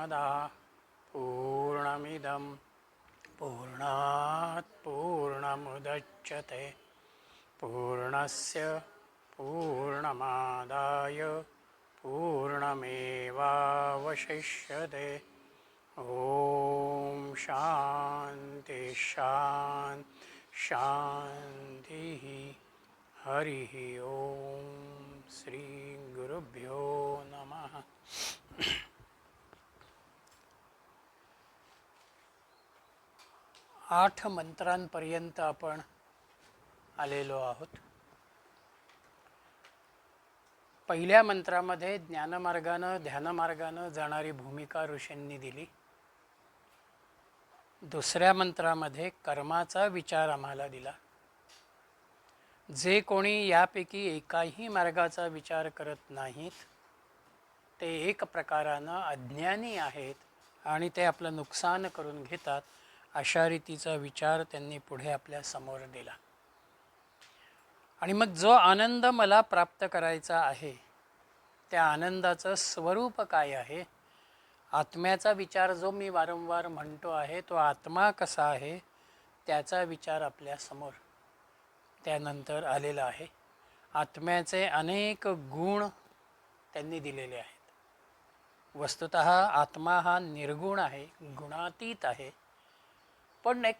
पूर्णमदः पूर्णमिदं पूर्णात् पूर्णमुदच्यते पूर्णस्य पूर्णमादाय पूर्णमेवावशिष्यते। ॐ शान्ति शान्तिः। हरिः ओम। श्री गुरुभ्यो नमः। 8 मंत्रांपर्यंत आपण आलेलो आहोत. पहिल्या मंत्रामध्ये ज्ञानमार्गानं ध्यानमार्गानं जाणारी भूमिका ऋषींनी दिली. दुसऱ्या मंत्रामध्ये कर्माचा विचार आम्हाला दिला. जे कोणी यापैकी एकाही मार्गाचा विचार करत नाहीत ते एक प्रकारानं अज्ञानी आहेत आणि ते आपलं नुकसान करून घेतात, अशा रीतीचा विचार त्यांनी पुढे आपल्या समोर दिला. आणि मग जो आनंद मला प्राप्त करायचा आहे त्या आनंदाचं स्वरूप काय आहे, आत्म्याचा विचार जो मी वारंवार म्हणतो आहे तो आत्मा कसा आहे त्याचा विचार आपल्या समोर त्यानंतर आलेला आहे. आत्म्याचे अनेक गुण त्यांनी दिलेले आहेत. वस्तुतः आत्मा हा निर्गुण आहे, गुणातीत आहे, पण एक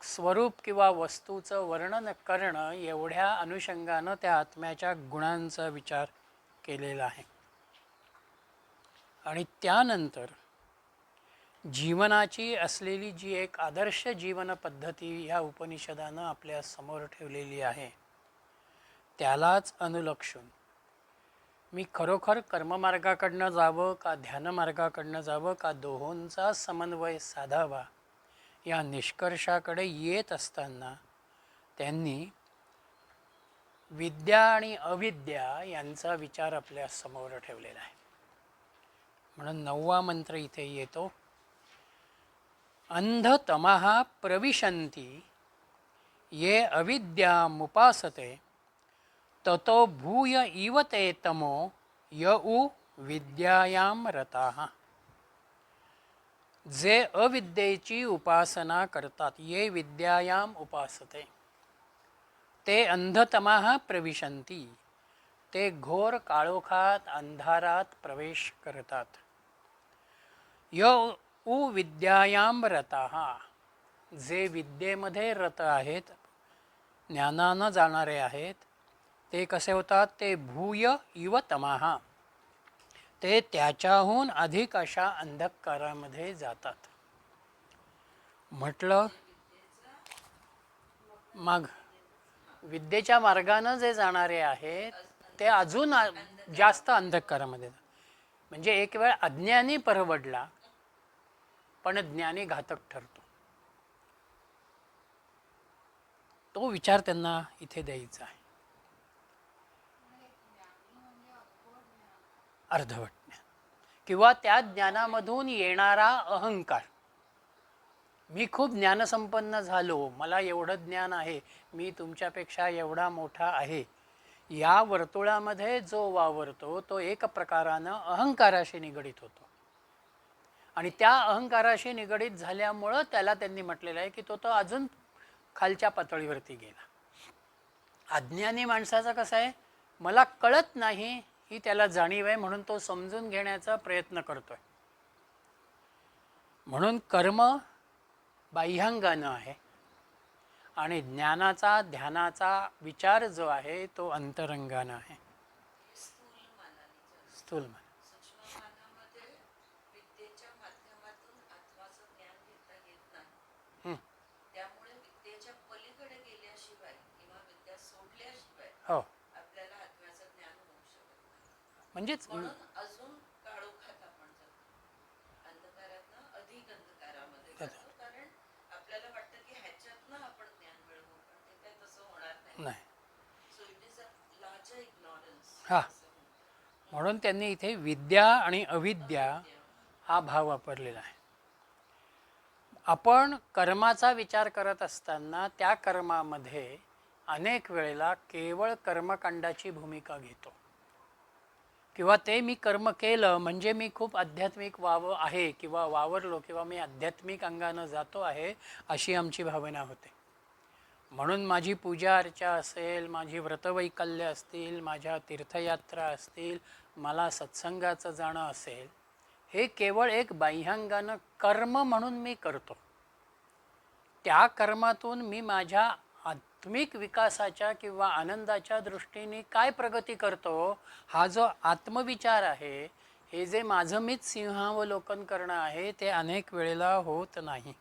स्वरूप किंवा वस्तूचं वर्णन करणं एवढ्या अनुषंगानं त्या आत्म्याच्या गुणांचा विचार केलेला आहे. आणि त्यानंतर जीवनाची असलेली जी एक आदर्श जीवन पद्धती ह्या उपनिषदानं आपल्या समोर ठेवलेली आहे त्यालाच अनुलक्षून मी खरोखर कर्ममार्गाकडनं जावं का ध्यानमार्गाकडनं जावं का दोहोंचा समन्वय साधावा या निष्कर्षाकडे येत असताना त्यांनी विद्या आणि अविद्या यांचा विचार आपल्या समोर ठेवलेला आहे. म्हणून 9वा मंत्र इथे येतो. अंधतमः प्रविशन्ति ये अविद्यामुपासते ततो भूय इव ते तमो य उ विद्यायां रताः. जे अविद्येची उपासना करतात, ये विद्यायाम उपासते, ते अंधतमः प्रविशन्ति, ते घोर काळोखात अंधारात प्रवेश करतात. य उ विद्यायाम रताः, जे विद्येमध्ये रत आहेत, ज्ञानानं जाणारे आहेत, ते कसे होतात, ते भूय इव तमः, ते त्याच्याहून अधिक अशा अंधकारामध्ये जातात. म्हटलं मग विद्येच्या मार्गानं जे जाणारे आहेत ते अजून जास्त अंधकारामध्ये. म्हणजे एक वेळ अज्ञानी परवडला पण ज्ञानी घातक ठरतो. तो विचार त्यांना इथे द्यायचा आहे. अर्धवट ज्ञान किंवा त्या ज्ञानामधून येणारा अहंकार. मी खूप ज्ञानसंपन्न झालो, मला एवढं ज्ञान आहे, मी तुमच्यापेक्षा एवढा मोठा आहे, या वर्तुळामध्ये जो वावरतो तो एक प्रकारानं अहंकाराशी निगडीत होतो. आणि त्या अहंकाराशी निगडीत झाल्यामुळं त्याला त्यांनी म्हटलेलं आहे की तो अजून खालच्या पातळीवरती गेला. अज्ञानी माणसाचं कसं आहे, मला कळत नाही ही त्याला जाणीव आहे म्हणून तो समजून घेण्याचा प्रयत्न करतोय. म्हणून कर्म बाह्यांगानं आहे आणि ज्ञानाचा ध्यानाचा विचार जो आहे तो अंतरंगानं आहे. स्थूल मन हो. म्हणजेच नाही. हा, म्हणून त्यांनी इथे विद्या आणि अविद्या हा भाव वापरलेला आहे. आपण कर्माचा विचार करत असताना त्या कर्मामध्ये अनेक वेळेला केवळ कर्मकांडाची भूमिका घेतो. किंवा ते मी कर्म केलं म्हणजे मी खूप आध्यात्मिक आहे किंवा वावरलो किंवा मी आध्यात्मिक अंगानं जातो आहे, अशी आमची भावना होते. म्हणून माझी पूजा अर्चा असेल, माझी व्रतवैकल्य असतील, माझ्या तीर्थयात्रा असतील, मला सत्संगाचं जाणं असेल, हे केवळ एक बाह्यांगानं कर्म म्हणून मी करतो. त्या कर्मातून मी माझ्या आत्मिक विकासाच्या किंवा आनंदाच्या दृष्टीने काय प्रगती करतो, हा जो आत्मविचार आहे, हे जे माझं मीच सिंहावलोकन करणं आहे, ते अनेक वेळेला होत नाही.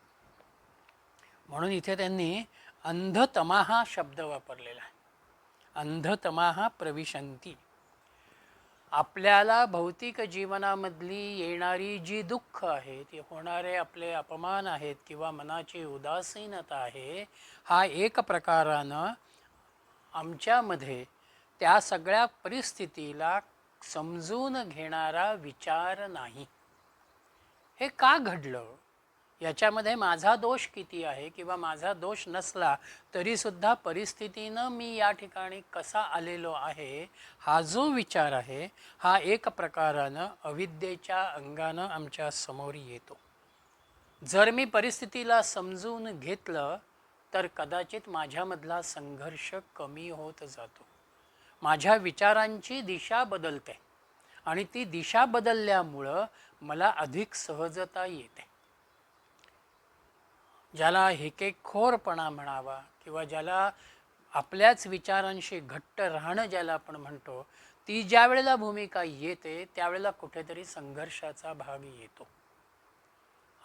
म्हणून इथे त्यांनी अंधतमाहा शब्द वापरलेला आहे. अंधतमाहा प्रविशंती. आपल्याला भौतिक जीवनामधली येणारी जी दुःख आहे, ती होणारे आपले अपमान आहेत किंवा मनाची उदासीनता आहे, हा एक प्रकारानं आमच्यामध्ये त्या सगळ्या परिस्थितीला समजून घेणारा विचार नाही. हे का घडलं, याच्यामध्ये माझा दोष किती आहे किंवा माझा दोष नसला तरीसुद्धा परिस्थितीनं मी या ठिकाणी कसा आलेलो आहे, हा जो विचार आहे, हा एक प्रकारानं अविद्येच्या अंगानं आमच्या समोर येतो. जर मी परिस्थितीला समजून घेतलं तर कदाचित माझ्यामधला संघर्ष कमी होत जातो. माझ्या विचारांची दिशा बदलते आणि ती दिशा बदलल्यामुळं मला अधिक सहजता येते. ज्याला हेकेखोरपणा म्हणावा किंवा ज्याला आपल्याच विचारांशी घट्ट राहणं ज्याला आपण म्हणतो, ती ज्या वेळेला भूमिका येते त्यावेळेला कुठेतरी संघर्षाचा भाग येतो.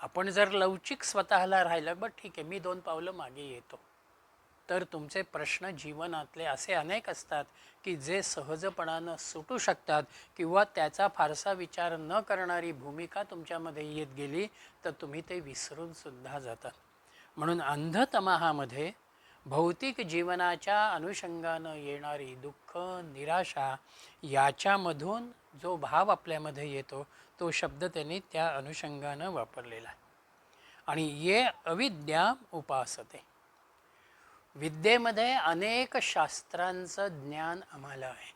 आपण जर लवचिक स्वतःला राहिलं, बट ठीक आहे, मी 2 पावलं मागे येतो, तर तुमचे प्रश्न जीवनातले असे अनेक असतात की जे सहजपणानं सुटू शकतात किंवा त्याचा फारसा विचार न करणारी भूमिका तुमच्यामध्ये येत गेली तर तुम्ही ते विसरून सुद्धा जातात. म्हणून अंधतमाहामध्ये भौतिक जीवनाच्या अनुषंगानं येणारी दुःख, निराशा, याच्यामधून जो भाव आपल्यामध्ये येतो, तो शब्द त्यांनी त्या अनुषंगानं वापरलेला आहे. आणि ये अविद्या उपासते. विद्येमध्ये अनेक शास्त्रांचं ज्ञान आम्हाला आहे,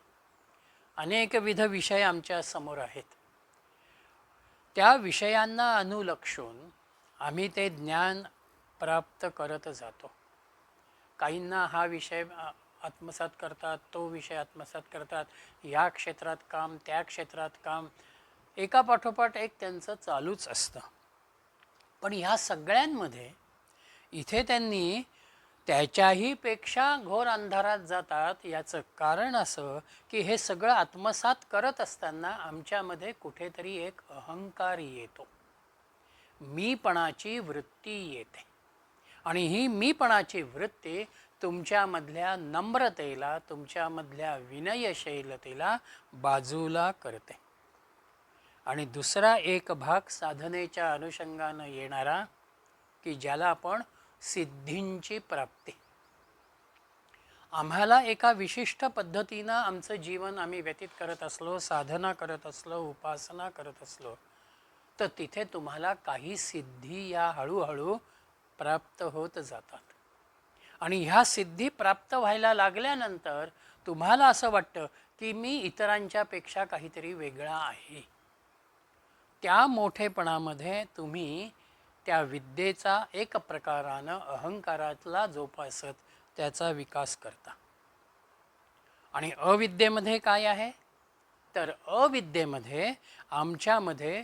अनेकविध विषय आमच्या समोर आहेत. त्या विषयांना अनुलक्षून आम्ही ते ज्ञान प्राप्त करत जातो. काहींना हा विषय आत्मसात करतात, तो विषय आत्मसात करतात, या क्षेत्रात काम, त्या क्षेत्रात काम, एका पाठोपाठ एक त्यांचं चालूच असतं. पण ह्या सगळ्यांमध्ये इथे त्यांनी त्याच्याही पेक्षा घोर अंधारात जातात. याचं कारण असं की हे सगळं आत्मसात करत असताना आमच्यामध्ये कुठेतरी एक अहंकार येतो, मीपणाची वृत्ती येते. आणि ही मीपणाची वृत्ती तुमच्यामधल्या नम्रतेला, तुमच्यामधल्या विनयशीलतेला बाजूला करते. आणि दुसरा एक भाग साधनेच्या अनुषंगानं येणारा की ज्याला आपण सिद्धींची प्राप्ती. आम्हाला एका विशिष्ट पद्धतीनं आमचं जीवन आम्ही व्यतीत करत असलो, साधना करत असलो, उपासना करत असलो, तर तिथे तुम्हाला काही सिद्धी या हळूहळू प्राप्त होत जातात. आणि ह्या सिद्धी प्राप्त व्हायला लागल्यानंतर तुम्हाला असं वाटतं की मी इतरांच्या पेक्षा काहीतरी वेगळा आहे. त्या मोठेपणामध्ये तुम्ही त्या विद्येचा एक प्रकारानं अहंकारातला जोपासत त्याचा विकास करता. आणि अविद्येमध्ये काय आहे, तर अविद्येमध्ये आमच्यामध्ये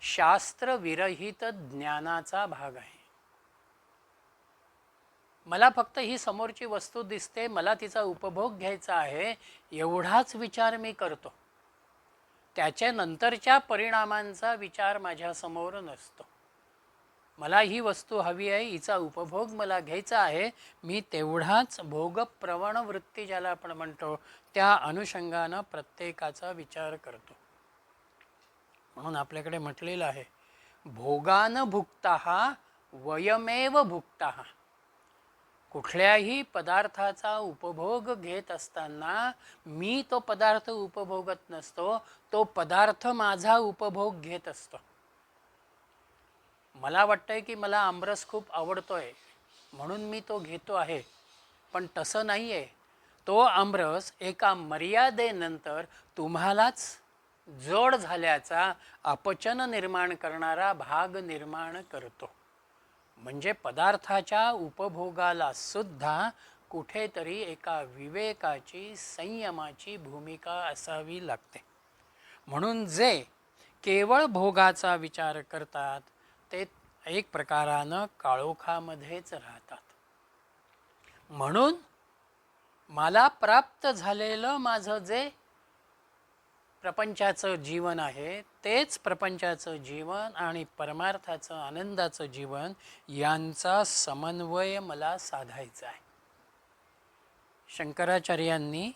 शास्त्रविरहित ज्ञानाचा भाग आहे. मला फक्त ही समोरची वस्तू दिसते, मला तिचा उपभोग घ्यायचा आहे, एवढाच विचार मी करतो. त्याच्या नंतरच्या परिणामांचा विचार माझ्यासमोर नसतो. मला ही वस्तू हवी आहे, हिचा उपभोग मला घ्यायचा आहे, मी तेवढाच भोगप्रवण वृत्ती ज्याला आपण म्हणतो त्या अनुषंगानं प्रत्येकाचा विचार करतो. म्हणून आपल्याकडे म्हटलेलं आहे, भोगान भुक्तः वयमेव भुक्तः. कुठल्याही पदार्थाचा उपभोग घेत असताना मी तो पदार्थ उपभोगत नसतो, तो पदार्थ माझा उपभोग घेत असतो. मला वाटतंय की मला आमरस खूप आवडतोय म्हणून मी तो घेतो आहे, पण तसं नाही आहे. तो आमरस एका मर्यादेनंतर तुम्हालाच जोड झाल्याचा अपचन निर्माण करणारा भाग निर्माण करतो. म्हणजे पदार्थाच्या उपभोगाला सुद्धा कुठेतरी एका विवेकाची, संयमाची भूमिका असावी लागते. म्हणून जे केवळ भोगाचा विचार करतात ते एक प्रकारानं काळोखामध्येच राहतात. म्हणून मला प्राप्त झालेलं माझं जे प्रपंचाचं जीवन आहे तेच प्रपंचाचं जीवन आणि परमार्थाचं, आनंदाचं जीवन यांचा समन्वय मला साधायचा आहे. शंकराचार्यांनी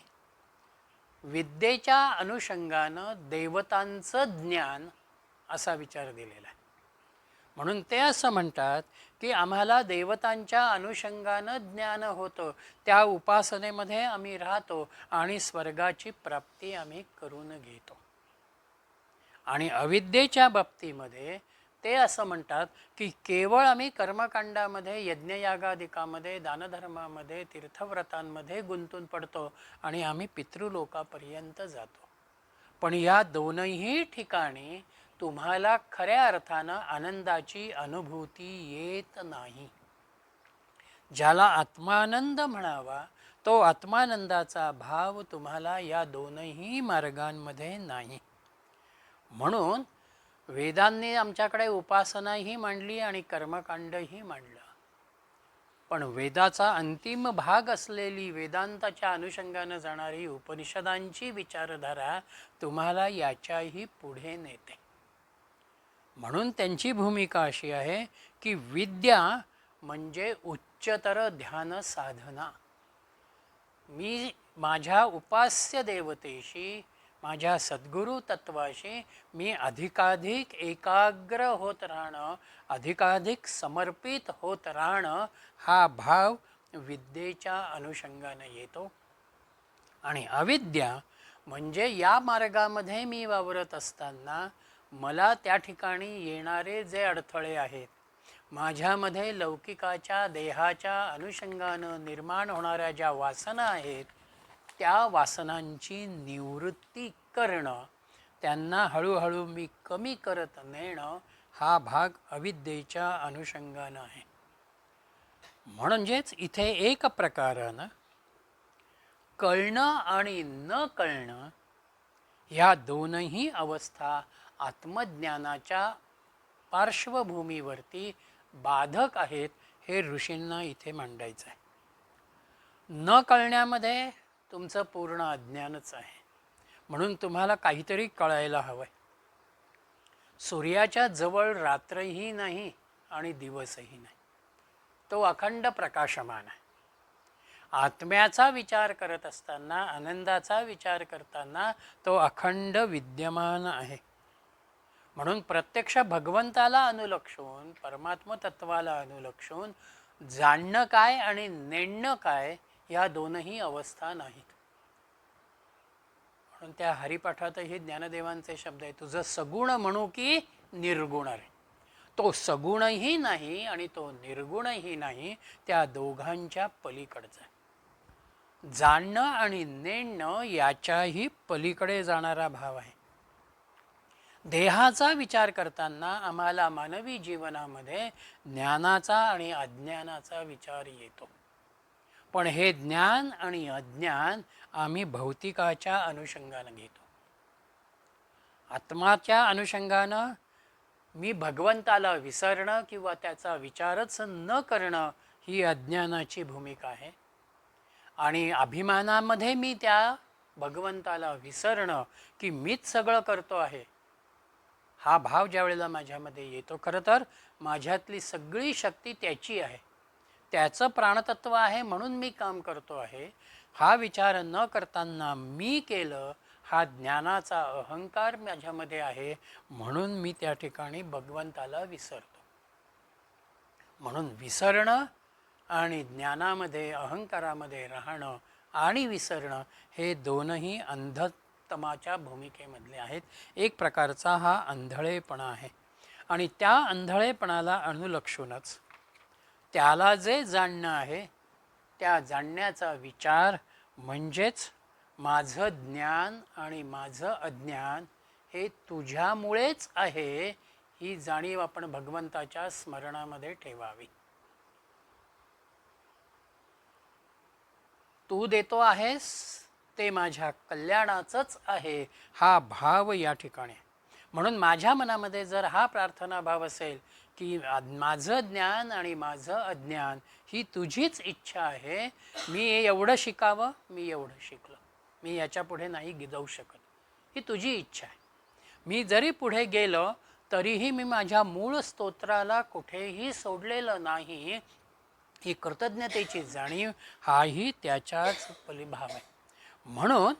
विद्येच्या अनुषंगानं देवतांचं ज्ञान असा विचार दिलेला आहे. म्हणून ते असं म्हणतात की आम्हाला देवतांच्या अनुषंगानं ज्ञान होतं, त्या उपासनेमध्ये आम्ही राहतो आणि स्वर्गाची प्राप्ती आम्ही करून घेतो. आणि अविद्येच्या बाबतीमध्ये ते असं म्हणतात की केवळ आम्ही कर्मकांडामध्ये, यज्ञयागादिकामध्ये, दानधर्मामध्ये, तीर्थव्रतांमध्ये गुंतून पडतो आणि आम्ही पितृलोकापर्यंत जातो. पण या दोनही ठिकाणी तुम्हाला खऱ्या अर्थानं आनंदाची अनुभूती येत नाही. ज्याला आत्मानंद म्हणावा तो आत्मानंदाचा भाव तुम्हाला या दोनही मार्गांमध्ये नाही. म्हणून वेदांनी आमच्याकडे उपासनाही मांडली आणि कर्मकांडही मांडलं. पण वेदाचा अंतिम भाग असलेली, वेदांताच्या अनुषंगानं जाणारी उपनिषदांची विचारधारा तुम्हाला याच्याही पुढे नेते. म्हणून त्यांची भूमिका अशी आहे की विद्या म्हणजे उच्चतर ध्यान साधना. मी माझ्या उपास्य देवतेशी, माझ्या सद्गुरु तत्वाशी मी अधिकाधिक एकाग्र होत राहणं, अधिकाधिक समर्पित होत राहणं, हा भाव विद्येच्या अनुषंगाने येतो. आणि अविद्या म्हणजे या मार्गामध्ये मी वावरत असताना मला त्या ठिकाणी येणारे जे अडथळे आहेत, माझ्यामध्ये लौकिकाच्या, देहाच्या अनुषंगानं निर्माण होणाऱ्या ज्या वासना आहेत, त्या वासनांची निवृत्ती करणं, त्यांना हळूहळू मी कमी करत नेणं, हा भाग अविद्येच्या अनुषंगानं आहे. म्हणजेच इथे एक प्रकारानं कळणं आणि न कळणं ह्या दोनही अवस्था आत्मज्ञानाच्या पार्श्वभूमीवरती बाधक आहेत, हे ऋषींना इथे मांडायचं आहे. न कळण्यामध्ये तुमचं पूर्ण अज्ञानच आहे. म्हणून तुम्हाला काहीतरी कळायला हवं आहे. सूर्याच्या जवळ रात्रही नाही आणि दिवसही नाही, तो अखंड प्रकाशमान आहे. आत्म्याचा विचार करत असताना, आनंदाचा विचार करताना तो अखंड विद्यमान आहे. म्हणून प्रत्यक्ष भगवंताला अनुलक्षून, परमात्म तत्वाला अनुलक्षून जाणणं काय आणि नेणणं काय या दोनही अवस्था नाहीत. म्हणून त्या हरिपाठातही ज्ञानदेवांचे शब्द आहे, तुझं सगुण म्हणू की निर्गुण आहे. तो सगुणही नाही आणि तो निर्गुणही नाही, त्या दोघांच्या पलीकडचा आहे. जाणणं आणि नेणणं याच्याही पलीकडे जाणारा भाव आहे. देहाचा विचार करताना आम्हाला मानवी जीवनामध्ये ज्ञानाचा आणि अज्ञानाचा विचार येतो. पण हे ज्ञान आणि अज्ञान आम्ही भौतिकाच्या अनुषंगानं घेतो. आत्माच्या अनुषंगानं मी भगवंताला विसरणं किंवा त्याचा विचारच न करणं ही अज्ञानाची भूमिका आहे. आणि अभिमानामध्ये मी त्या भगवंताला विसरणं की मीच सगळं करतो आहे, हा भाव ज्या वेळेला माझ्यामध्ये येतो, खरं तर माझ्यातली सगळी शक्ती त्याची आहे, त्याचं प्राणतत्व आहे म्हणून मी काम करतो आहे, हा विचार न करताना मी केलं, हा ज्ञानाचा अहंकार माझ्यामध्ये आहे, म्हणून मी त्या ठिकाणी भगवंताला विसरतो. म्हणून विसरणं आणि ज्ञानामध्ये, अहंकारामध्ये राहणं आणि विसरणं हे दोनही अंधतमाच्या भूमिकेमधले आहेत. एक प्रकारचा हा आंधळेपणा आहे. आणि त्या आंधळेपणाला अनुलक्षूनच त्याला जे जाणणं आहे, त्या जाणण्याचा विचार म्हणजेच माझं ज्ञान आणि माझं अज्ञान हे तुझ्यामुळेच आहे, ही जाणीव आपण भगवंताच्या स्मरणामध्ये ठेवावी. तू देतो आहेस ते माझ्या कल्याणाचंच आहे, हा भाव या ठिकाणी. म्हणून माझ्या मनामध्ये जर हा प्रार्थना भाव असेल की माझं ज्ञान आणि माझं अज्ञान ही तुझीच इच्छा आहे, मी एवढं शिकावं, मी एवढं शिकलो, मी याच्या पुढे नाही जाऊ शकत, ही तुझी इच्छा आहे. मी जरी पुढे गेलो तरीही मी माझ्या मूळ स्तोत्राला कुठेही सोडलेलं नाही, ही कृतज्ञतेची जाणीव हाही त्याच्याच फलिभाव आहे. म्हणून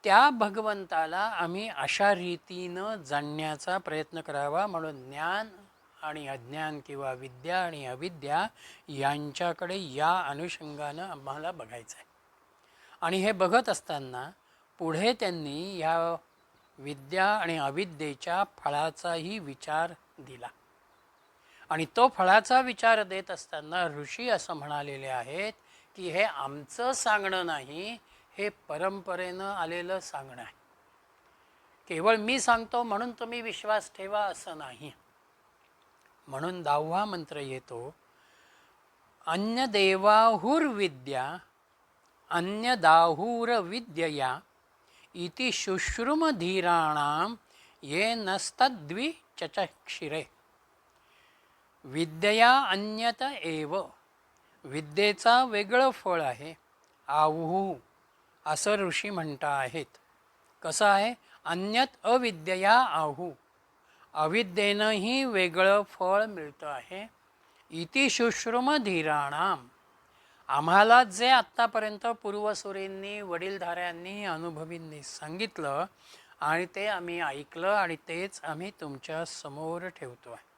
त्या भगवंताला आम्ही अशा रीतीनं जाणण्याचा प्रयत्न करावा. म्हणून ज्ञान आणि अज्ञान किंवा विद्या आणि अविद्या यांच्याकडे या अनुषंगानं आम्हाला बघायचं आहे. आणि हे बघत असताना पुढे त्यांनी या विद्या आणि अविद्येच्या फळाचाही विचार दिला. आणि तो फळाचा विचार देत असताना ऋषी असं म्हणालेले आहेत की हे आमचं सांगणं नाही, हे परंपरेनं आलेलं सांगणं आहे. केवळ मी सांगतो म्हणून तुम्ही विश्वास ठेवा असं नाही. म्हणून 10वा मंत्र येतो, अन्य देवाहुर्विद्या अन्यदाहुर विद्यया इति शुश्रुम धीराणाम ये नस्तद्विचक्षिरे. विद्यया अन्यत एव, विद्येचा वेगळं फळ आहे. आहू असं ऋषी म्हणता आहेत. कसं आहे? अन्यत अविद्यया आहू, अविद्येनंही वेगळं फळ मिळतं आहे. इति शुश्रुम धीराणाम, आम्हाला जे आत्तापर्यंत पूर्वसुरींनी वडीलधाऱ्यांनी अनुभवींनी सांगितलं आणि ते आम्ही ऐकलं आणि तेच आम्ही तुमच्या समोर ठेवतो आहे.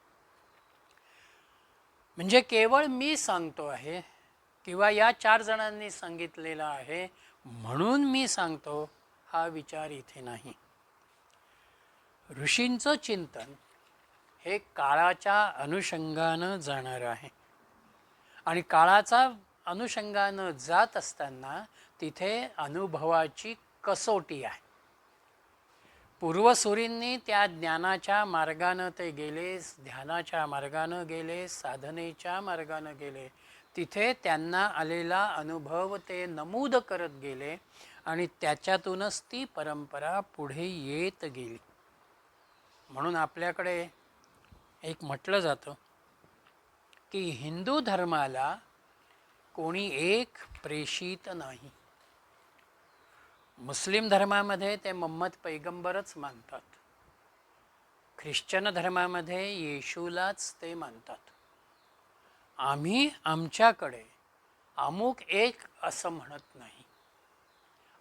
म्हणजे केवळ मी सांगतो आहे किंवा या 4 जणांनी सांगितलेलं आहे म्हणून मी सांगतो, हा विचार इथे नाही. ऋषींचं चिंतन हे काळाच्या अनुषंगानं जाणार आहे. आणि काळाचा अनुषंगानं जात असताना तिथे अनुभवाची कसोटी आहे. पूर्वसुरींनी त्या ज्ञानाच्या मार्गानं ते गेले, ध्यानाच्या मार्गानं गेले, साधनेच्या मार्गानं गेले. तिथे त्यांना आलेला अनुभव ते नमूद करत गेले आणि त्याच्यातूनच ती परंपरा पुढे येत गेली. म्हणून आपल्याकडे एक म्हटलं जातं की हिंदू धर्माला कोणी एक प्रेषित नाही. मुस्लिम धर्मामध्ये ते मोहम्मद पैगंबरच मानतात. ख्रिश्चन धर्मामध्ये येशूलाच ते मानतात. आम्ही आमच्याकडे अमुक एक असं म्हणत नाही.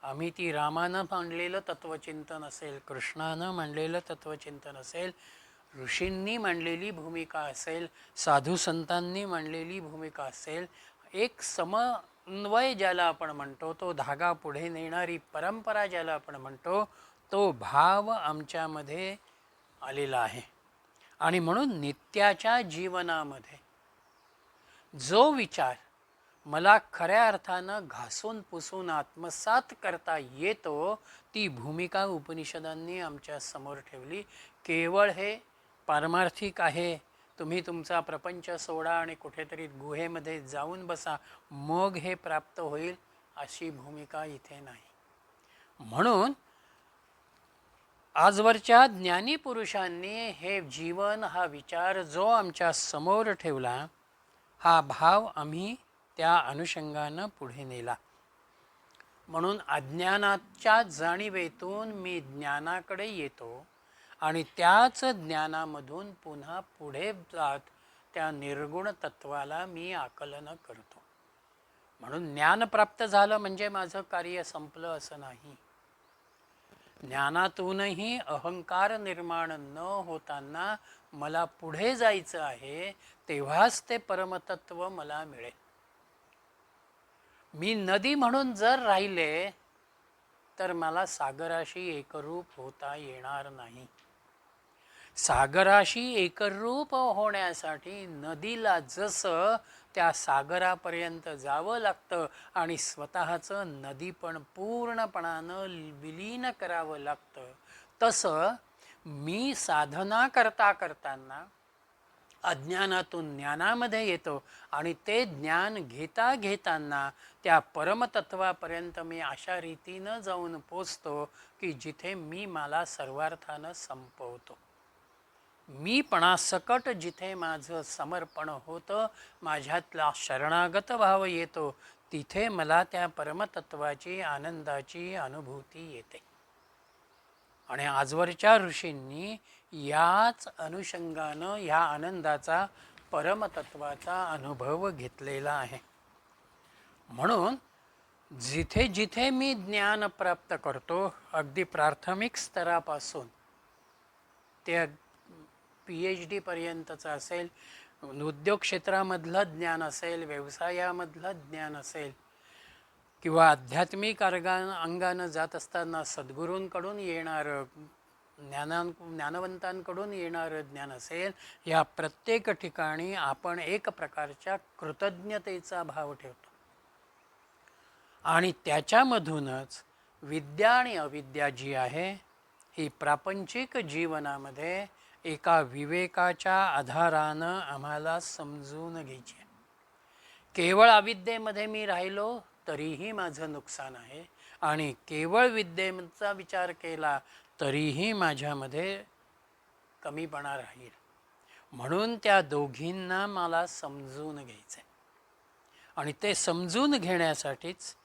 आम्ही ती रामानं मांडलेलं तत्वचिंतन असेल, कृष्णानं मांडलेलं तत्वचिंतन असेल, ऋषींनी मांडलेली भूमिका असेल, साधू संतांनी मांडलेली भूमिका असेल, एक समन्वय ज्याला आपण म्हणतो, तो धागा पुढे नेणारी परंपरा ज्याला आपण म्हणतो, तो भाव आमच्यामध्ये आलेला आहे. आणि म्हणून नित्याच्या जीवनामध्ये जो विचार मला खऱ्या अर्थानं घासून पुसून आत्मसात करता येतो, ती भूमिका उपनिषदांनी आमच्या समोर ठेवली. केवळ हे पारमार्थिक आहे, तुम्ही तुमचा प्रपंच सोडा आणि कुठेतरी गुहेमध्ये जाऊन बसा मग हे प्राप्त होईल, अशी भूमिका इथे नाही. म्हणून आजवरच्या ज्ञानी पुरुषांनी हे जीवन, हा विचार जो आमच्या समोर ठेवला, हा भाव आम्ही त्या अनुषंगानं पुढे नेला. म्हणून अज्ञानाच्या जाणीवेतून मी ज्ञानाकडे येतो आणि त्याच ज्ञानामधून पुन्हा पुढे जात त्या निर्गुण तत्वाला मी आकलन करतो. म्हणून ज्ञान प्राप्त झालं म्हणजे माझं कार्य संपलं असं नाही. ज्ञानातूनही अहंकार निर्माण न होताना मला पुढे जायचं आहे, तेव्हाच ते परमतत्व मला मिळेल. मी नदी म्हणून जर राहिले तर मला सागराशी एकरूप होता येणार नाही. सागराशी एकरूप होण्यासाठी नदीला जसं त्या सागरापर्यंत जावं लागतं आणि स्वतःचं नदी पण पूर्णपणानं विलीन करावं लागतं, तसं मी साधना करताना अज्ञानातून ज्ञानामध्ये येतो आणि ते ज्ञान घेताना त्या परमतत्वापर्यंत मी अशा रीतीनं जाऊन पोचतो की जिथे मी मला सर्वार्थानं संपवतो. मीपणासकट जिथे माझं समर्पण होतं, माझ्यातला शरणागत भाव येतो, तिथे मला त्या परमतत्वाची आनंदाची अनुभूती येते. आणि आजवरच्या ऋषींनी याच अनुषंगानं ह्या आनंदाचा परमतत्वाचा अनुभव घेतलेला आहे. म्हणून जिथे जिथे मी ज्ञान प्राप्त करतो, अगदी प्राथमिक स्तरापासून ते PhD पर्यंतचं असेल, उद्योग क्षेत्रामधलं ज्ञान असेल, व्यवसायामधलं ज्ञान असेल, किंवा आध्यात्मिक अंगानं जात असताना सद्गुरूंकडून येणारं ज्ञानवंतांकडून येणारं ज्ञान असेल, या प्रत्येक ठिकाणी आपण एक प्रकारच्या कृतज्ञतेचा भाव ठेवतो आणि त्याच्यामधूनच विद्या आणि अविद्या जी आहे ही प्रापंचिक जीवनामध्ये एका विवेकाच्या आधारानं आम्हाला समजून घ्यायची आहे. केवळ अविद्येमध्ये मी राहिलो तरीही माझं नुकसान आहे आणि केवळ विद्येचा विचार केला तरीही माझ्यामध्ये कमीपणा राहील. म्हणून त्या दोघींना मला समजून घ्यायचं आहे आणि ते समजून घेण्यासाठीच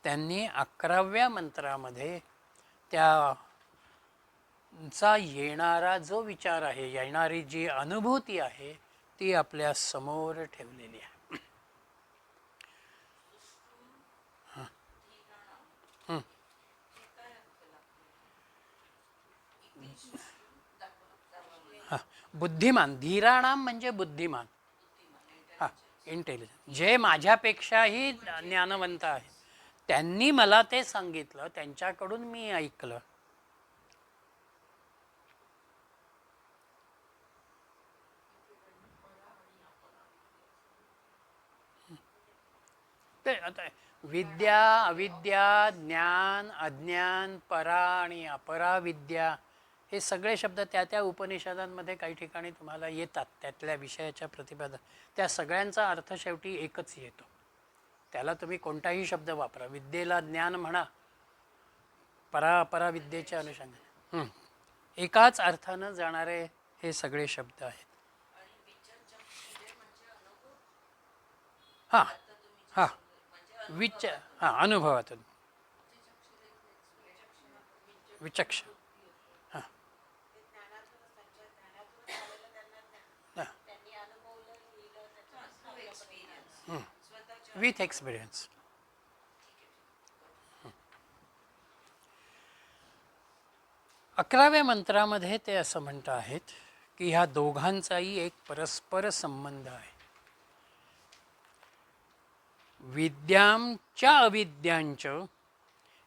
त्यांनी 11व्या मंत्रामध्ये त्याचा येणारा जो विचार आहे, येणारी जी अनुभूती आहे, ती आपल्या समोर ठेवलेली आहे. बुद्धिमान, धीराणाम म्हणजे बुद्धिमान, इंटेलिजन्स. जे माझ्यापेक्षाही ज्ञानवंत आहेत त्यांनी मला ते सांगितलं, त्यांच्याकडून मी ऐकलं. ते आता विद्या, अविद्या, ज्ञान, अज्ञान, परा आणि अपरा विद्या, हे सगळे शब्द त्या उपनिषदांमध्ये काही ठिकाणी तुम्हाला येतात. त्यातल्या विषयाच्या प्रतिपादन, त्या सगळ्यांचा अर्थ शेवटी एकच येतो. त्याला तुम्ही कोणताही शब्द वापरा, विद्येला ज्ञान म्हणा, अपरा विद्येच्या अनुषंगाने एकाच अर्थानं जाणारे हे सगळे शब्द आहेत. हां हां अनुभवातून विचक्षण. With experience. 11व्या मंत्रामध्ये ते असं म्हणत आहेत की ह्या दोघांचाही एक परस्पर संबंध आहे. विद्यां च अविद्यांच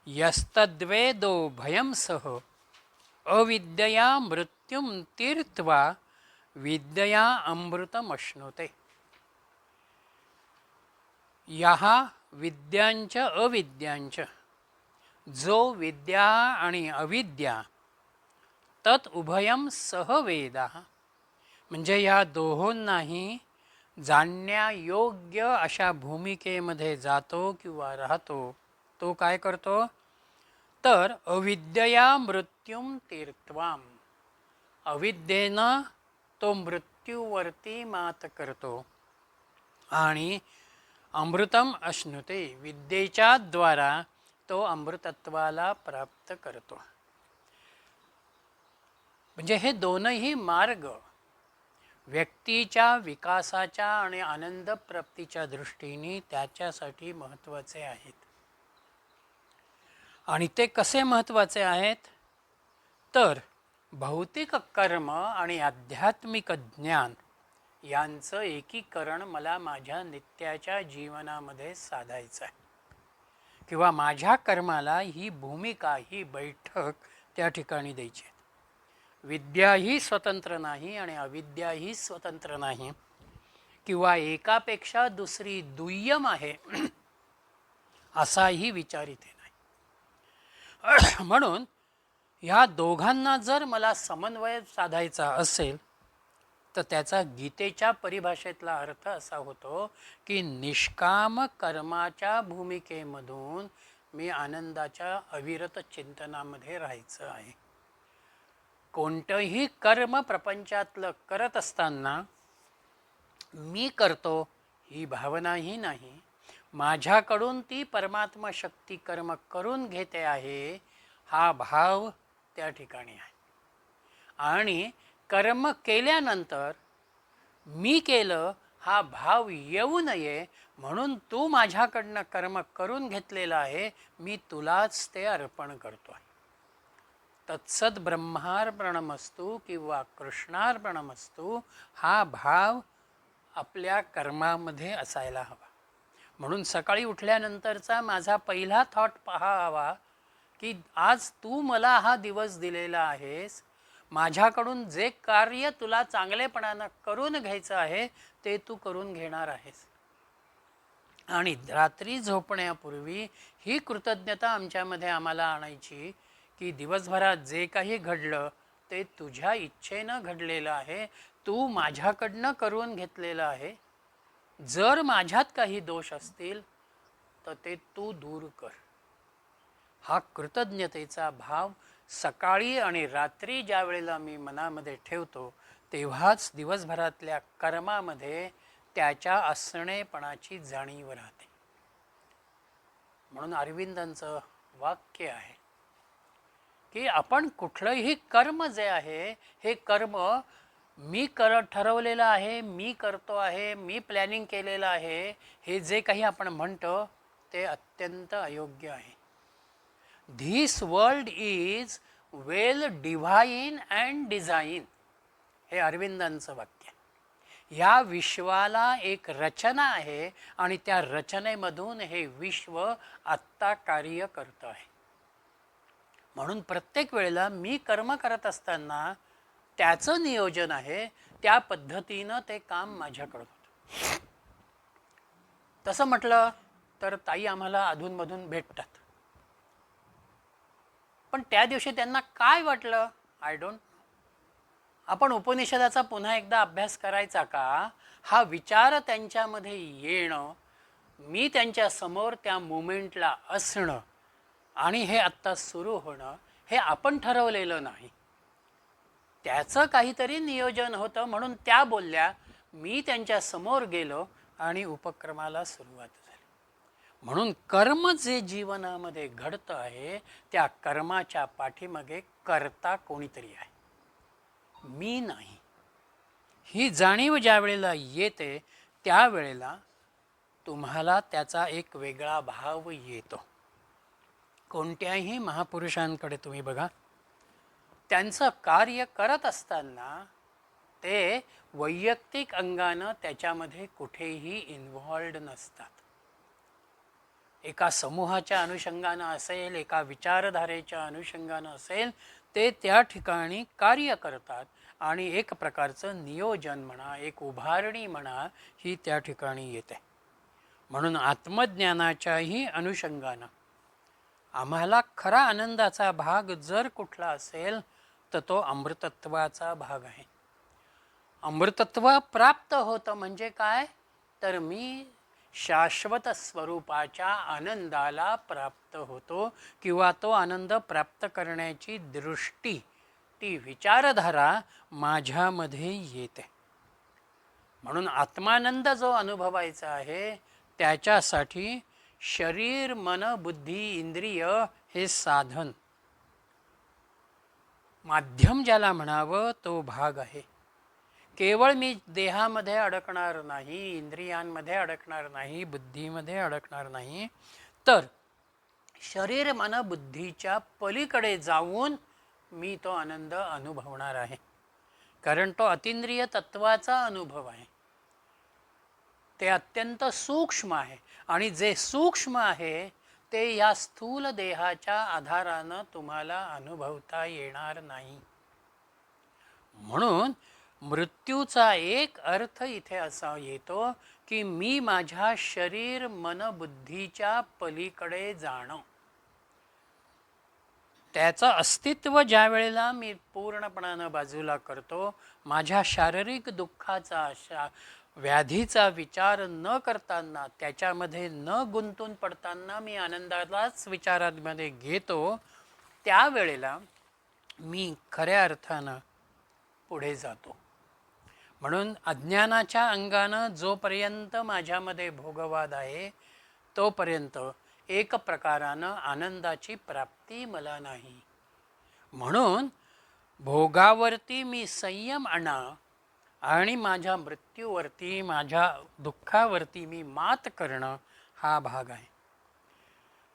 यस्तद्वेदो भयं सह अविद्यया मृत्युं तीर्त्वा विद्यया अमृतमश्नुते. याः विद्यांच अविद्यांच, जो विद्या आणि अविद्या, तत् उभयं सह वेदाः, म्हणजे या दोहोंनाही जाणण्यायोग्य अशा भूमिकेमध्ये जातो किंवा राहतो. तो काय करतो तर अविद्यया मृत्युं तीर्त्वाम, अविद्येनं तो मृत्यूवरती मात करतो आणि अमृतम अश्नुते, विद्येच्या द्वारा तो अमृतत्वाला प्राप्त करतो. म्हणजे हे दोनही मार्ग व्यक्तीच्या विकासाच्या आणि आनंद प्राप्तीच्या दृष्टीने त्याच्यासाठी महत्त्वाचे आहेत. आणि ते कसे महत्त्वाचे आहेत तर भौतिक कर्म आणि आध्यात्मिक ज्ञान यांचं एकीकरण मला माझ्या नित्याच्या जीवनामध्ये साधायचं आहे, किंवा माझ्या कर्माला ही भूमिका, ही बैठक त्या ठिकाणी द्यायची आहे. विद्याही स्वतंत्र नाही आणि अविद्याही स्वतंत्र नाही, किंवा एकापेक्षा दुसरी दुय्यम आहे असाही विचार इथे नाही. म्हणून ह्या दोघांना जर मला समन्वय साधायचा असेल तर त्याचा गीतेच्या परिभाषेतला अर्थ असा होतो की निष्काम कर्माच्या भूमिकेमधून मी आनंदाच्या अविरत चिंतनामध्ये राहायचं आहे. कोणतंही कर्म प्रपंचातलं करत असताना मी करतो ही भावनाही नाही, माझ्याकडून ती परमात्मा शक्ती कर्म करून घेते आहे हा भाव त्या ठिकाणी आहे. आणि कर्म केल्यानंतर मी केलं हा भाव येऊ नये म्हणून तू माझ्याकडनं कर्म करून घेतलेलं आहे, मी तुलाच ते अर्पण करतो आहे. तत्सद ब्रह्मार्पणमस्तु किंवा कृष्णार्पणमस्तु हा भाव आपल्या कर्मामध्ये असायला हवा. म्हणून सकाळी उठल्यानंतरचा माझा पहिला थॉट पाहावा की आज तू मला हा दिवस दिलेला आहेस, माझ्याकडून जे कार्य तुला चांगलेपणानं करून घ्यायचं आहे ते तू करून घेणार आहेस. आणि रात्री झोपण्यापूर्वी ही कृतज्ञता आमच्यामध्ये आम्हाला आणायची की दिवसभरात जे काही घडलं ते तुझ्या इच्छेनं घडलेलं आहे, तू माझ्याकडनं करून घेतलेलं आहे. जर माझ्यात काही दोष असतील तर ते तू दूर कर. हा कृतज्ञतेचा भाव सकाळी आणि रात्री ज्या वेळेला मी मनामध्ये ठेवतो तेव्हाच दिवसभरातल्या कर्मामध्ये त्याच्या असणेपणाची जाणीव राहते. म्हणून अरविंदांचं वाक्य आहे की आपण कुठलंही कर्म जे आहे हे कर्म मी ठरवलेलं आहे, मी करतो आहे, मी प्लॅनिंग केलेलं आहे, हे जे काही आपण म्हणतो ते अत्यंत अयोग्य आहे. This world is well divine and design, हे अरविंदांचं वाक्य. या विश्वाला एक रचना आहे आणि त्या रचनेमधून हे विश्व आत्ता कार्य करतं आहे. म्हणून प्रत्येक वेळेला मी कर्म करत असताना त्याचं नियोजन आहे, त्या पद्धतीनं ते काम माझ्याकडं होतं. तसं म्हटलं तर ताई आम्हाला अधूनमधून भेटतात, पण त्या दिवशी त्यांना काय वाटलं आय डोंट नो. आपण उपनिषदाचा पुन्हा एकदा अभ्यास करायचा का, हा विचार त्यांच्यामध्ये येणं, मी त्यांच्या समोर त्या मोमेंटला असणं आणि हे आत्ता सुरू होणं हे आपण ठरवलेलं नाही, त्याचं काहीतरी नियोजन होतं. म्हणून त्या बोलल्या, मी त्यांच्या समोर गेलो आणि उपक्रमाला सुरुवात झाली. म्हणून कर्म जे जीवनामध्ये घडतं आहे त्या कर्माच्या पाठीमागे कर्ता कोणीतरी आहे, मी नाही. ही जाणीव ज्या वेळेला येते त्यावेळेला तुम्हाला त्याचा एक वेगळा भाव येतो. कोणत्याही महापुरुषांकडे तुम्ही बघा, त्यांचं कार्य करत असताना ते वैयक्तिक अंगानं त्याच्यामध्ये कुठेही इन्व्हॉल्ड नसतात. एका समूहाच्या अनुषंगानं असेल, एका विचारधारेच्या अनुषंगानं असेल, ते त्या ठिकाणी कार्य करतात आणि एक प्रकारचं नियोजन म्हणा, एक उभारणी म्हणा, ही त्या ठिकाणी येते. म्हणून आत्मज्ञानाच्याही अनुषंगानं आम्हाला खरा आनंदाचा भाग जर कुठला असेल तर तो अमृतत्वाचा भाग आहे. अमृतत्व प्राप्त होतं म्हणजे काय, तर मी शाश्वत स्वरूपाच्या आनंदाला प्राप्त होतो, किंवा तो आनंद प्राप्त करण्याची दृष्टी, ती विचारधारा माझ्यामध्ये येते. म्हणून आत्मानंद जो अनुभवायचा आहे त्याच्यासाठी शरीर, मन, बुद्धी, इंद्रिय हे साधन, माध्यम ज्याला म्हणावं तो भाग आहे. केवळ मी देहामध्ये अडकणार नाही, इंद्रियांमध्ये अडकणार नाही, बुद्धीमध्ये अडकणार नाही, तर शरीर मन बुद्धीच्या पलीकडे जाऊन मी तो आनंद अनुभवणार आहे. कारण तो अतिंद्रिय तत्वाचा अनुभव आहे, ते अत्यंत सूक्ष्म आहे. आणि जे सूक्ष्म आहे ते या स्थूल देहाच्या आधारानं तुम्हाला अनुभवता येणार नाही. म्हणून मृत्यूचा एक अर्थ इथे असा येतो की मी माझ्या शरीर मन बुद्धीच्या पलीकडे जाणं. त्याचं अस्तित्व ज्या वेळेला मी पूर्णपणानं बाजूला करतो, माझ्या शारीरिक दुःखाचा व्याधीचा विचार न करताना, त्याच्यामध्ये न गुंतून पडताना मी आनंदालाच विचारांमध्ये घेतो, त्यावेळेला मी खऱ्या अर्थानं पुढे जातो. म्हणून अज्ञानाच्या अंगानं जोपर्यंत माझ्यामध्ये भोगवाद आहे तोपर्यंत एक प्रकारानं आनंदाची प्राप्ती मला नाही. म्हणून भोगावरती मी संयम आणा आणि माझ्या मृत्यूवरती, माझ्या दुःखावरती मी मात करणं हा भाग आहे.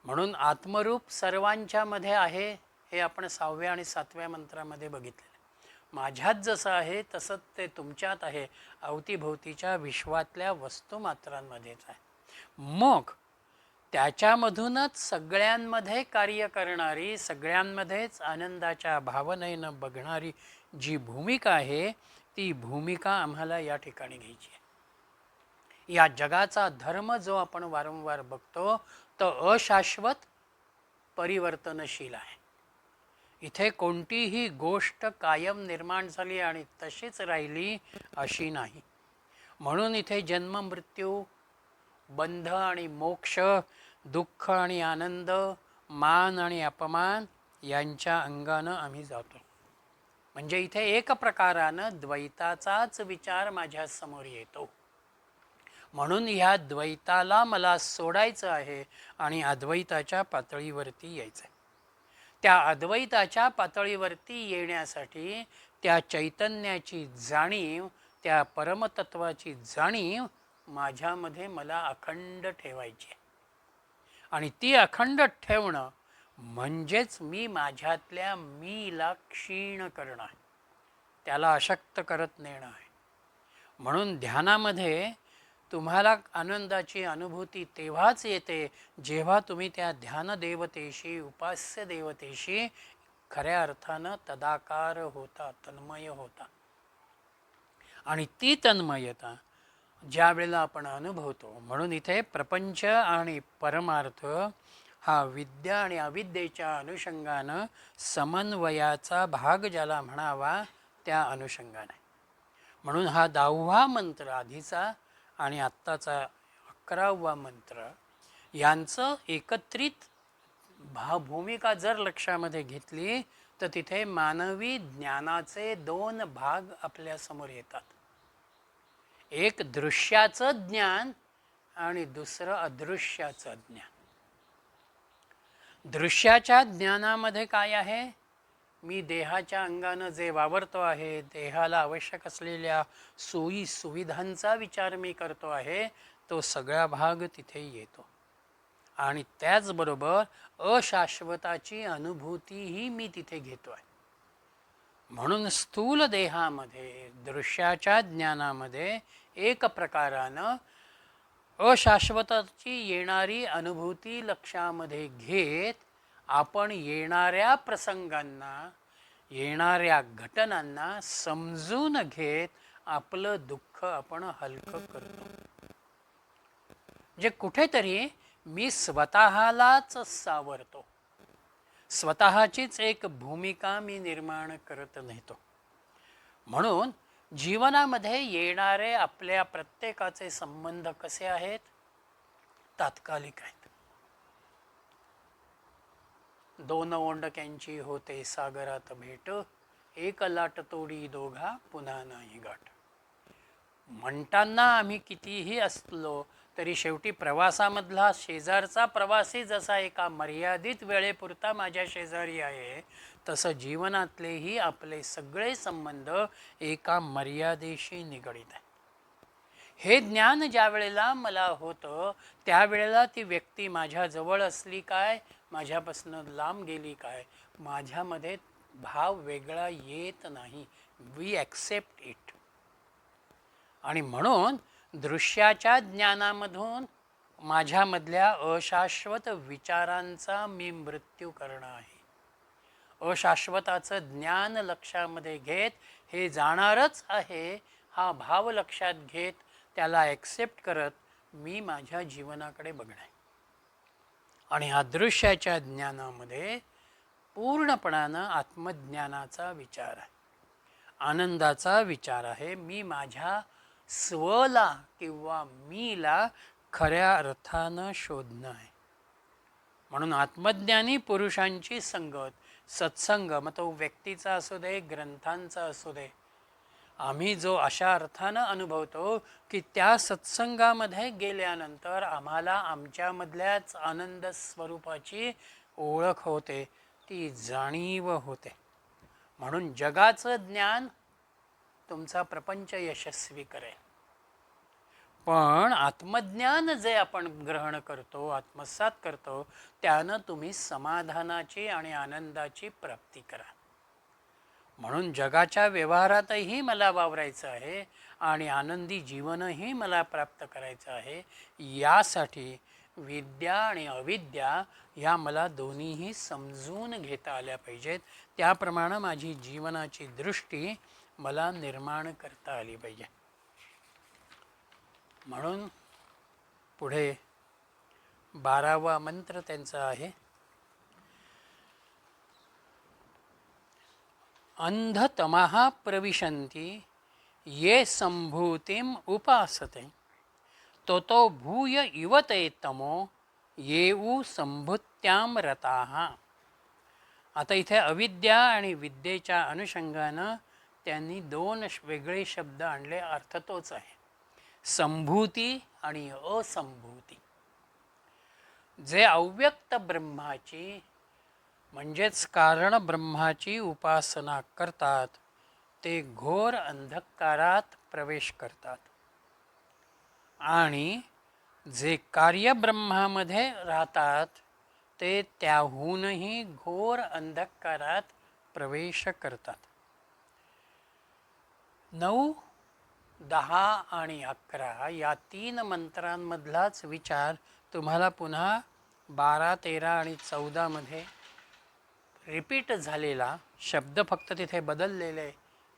म्हणून आत्मरूप सर्वांच्यामध्ये आहे हे आपण 6व्या आणि 7व्या मंत्रामध्ये बघितलेलं. माझ्यात जसं आहे तसंच ते तुमच्यात आहे, अवतीभोवतीच्या विश्वातल्या वस्तुमात्रांमध्येच आहे. मग त्याच्यामधूनच सगळ्यांमध्ये कार्य करणारी, सगळ्यांमध्येच आनंदाच्या भावनेनं बघणारी जी भूमिका आहे, ती भूमिका आम्हाला या ठिकाणी घ्यायची आहे. या जगाचा धर्म जो आपण वारंवार बघतो तो अशाश्वत, परिवर्तनशील आहे. इथे कोणतीही गोष्ट कायम निर्माण झाली आणि तशीच राहिली अशी नाही. म्हणून इथे जन्म मृत्यू, बंध आणि मोक्ष, दुःख आणि आनंद, मान आणि अपमान यांच्या अंगानं आम्ही जातो. म्हणजे इथे एक प्रकारानं द्वैताचाच विचार माझ्या समोर येतो. म्हणून ह्या द्वैताला मला सोडायचं आहे आणि अद्वैताच्या पातळीवरती यायचं आहे. त्या अद्वैताच्या पातळीवरती येण्यासाठी त्या चैतन्याची जाणीव, त्या परमतत्वाची जाणीव माझ्यामध्ये मला अखंड ठेवायची आहे. आणि ती अखंड ठेवणं म्हणजेच मी माझ्यातल्या मीला क्षीण करणं आहे, त्याला अशक्त करत नेणं आहे. म्हणून ध्यानामध्ये तुम्हाला आनंदाची अनुभूती तेव्हाच येते जेव्हा तुम्ही त्या ध्यान देवतेशी, उपास्य देवतेशी खऱ्या अर्थानं तदाकार होता, तन्मय होता. आणि ती तन्मयता ज्या वेळेला आपण अनुभवतो, म्हणून इथे प्रपंच आणि परमार्थ हा विद्या आणि अविद्येच्या अनुषंगानं समन्वयाचा भाग ज्याला म्हणावा त्या अनुषंगाने. म्हणून हा 10वा मंत्र आधीचा आणि आत्ताचा 11वा मंत्र यांचं एकत्रित भूमिका जर लक्षामध्ये घेतली तर तिथे मानवी ज्ञानाचे 2 भाग आपल्या समोर येतात. एक दृश्याचं ज्ञान आणि दुसरं अदृश्याचं ज्ञान. दृश्याच्या ज्ञानामध्ये काय आहे? मी देहाच्या अंगानं जे वावरतो आहे, देहाला आवश्यक असलेल्या सोयी सुविधांचा विचार मी करतो आहे, तो सगळा भाग तिथे येतो. आणि त्याचबरोबर अशाश्वताची अनुभूतीही मी तिथे घेतो आहे. म्हणून स्थूल देहामध्ये, दृश्याच्या ज्ञानामध्ये एक प्रकारानं अशाश्वताची येणारी अनुभूती लक्षामध्ये घेत आपण येणाऱ्या प्रसंगांना, येणाऱ्या घटनांना समजून घेत आपलं दुःख आपण हलकं करतो. जे कुठेतरी मी स्वतःलाच सावरतो, स्वतःचीच एक भूमिका मी निर्माण करत नेतो. म्हणून जीवनामध्ये येणारे आपल्या प्रत्येकाचे संबंध कसे आहेत? तात्कालिक आहेत. 2 ओंडक्यांची होते सागरात भेट, एक लाट तोडी दोघा पुन्हा नाही गाठ. म्हणताना आम्ही कितीही असलो तरी शेवटी प्रवासामधला शेजारचा प्रवासी जसा एका मर्यादित वेळेपुरता माझ्या शेजारी आहे, तसं जीवनातलेही आपले सगळे संबंध एका मर्यादेशी निगडीत आहे. हे ज्ञान ज्या वेळेला मला होतं त्यावेळेला ती व्यक्ती माझ्या जवळ असली काय, माझ्यापासून लांब गेली काय, माझ्यामध्ये भाव वेगळा येत नाही. We accept it. आणि म्हणून दृश्याच्या ज्ञानामधून माझ्यामधल्या अशाश्वत विचारांचा मी मृत्यू करणं आहे. अशाश्वताचं ज्ञान लक्षामध्ये घेत हे जाणारच आहे हा भाव लक्षात घेत त्याला ॲक्सेप्ट करत मी माझ्या जीवनाकडे बघणे. आणि अदृश्याच्या ज्ञानामध्ये पूर्णपणानं आत्मज्ञानाचा विचार आहे, आनंदाचा विचार आहे. मी माझ्या स्वला किंवा मीला खऱ्या अर्थानं शोधणं आहे. म्हणून आत्मज्ञानी पुरुषांची संगत, सत्संग, मग तो व्यक्तीचा असू दे, ग्रंथांचा असू दे, आम्ही जो अशा अर्थानं अनुभवतो की त्या सत्संगामध्ये गेल्यानंतर आम्हाला आमच्यामधल्याच आनंद स्वरूपाची ओळख होते, ती जाणीव होते. म्हणून जगाचं ज्ञान तुमचा प्रपंच यशस्वी करेल, पण आत्मज्ञान जे आपण ग्रहण करतो, आत्मसात करतो, त्यानं तुम्ही समाधानाची आणि आनंदाची प्राप्ती करा. म्हणून जगाच्या व्यवहारातही मला वावरायचं आहे आणि आनंदी जीवनही मला प्राप्त करायचं आहे. यासाठी विद्या आणि अविद्या ह्या मला दोन्हीही समजून घेता आल्या पाहिजेत. त्याप्रमाणे माझी जीवनाची दृष्टी मला निर्माण करता आली पाहिजे. म्हणून पुढे 12वा मंत्र त्यांचा आहे, अंधतमः प्रविशन्ति ये संभूतिम उपासते तो भूय इव ते तमो येऊ संभूत्याम रताः. आता इथे अविद्या आणि विद्येच्या अनुषंगानं त्यांनी दोन वेगळे शब्द आणले, अर्थ तोच आहे, संभूती आणि असंभूती. जे अव्यक्त ब्रह्माची म्हणजेच कारण ब्रह्माची उपासना करतात ते घोर अंधकारात प्रवेश करतात, आणि जे कार्य ब्रह्मामध्ये राहतात ते त्याहूनही घोर अंधकारात प्रवेश करतात. 9, 10 आणि 11 या 3 मंत्रांमधलाच विचार तुम्हाला पुन्हा 12, 13 आणि 14 मध्ये रिपीट झालेला शब्द फक्त तिथे बदललेले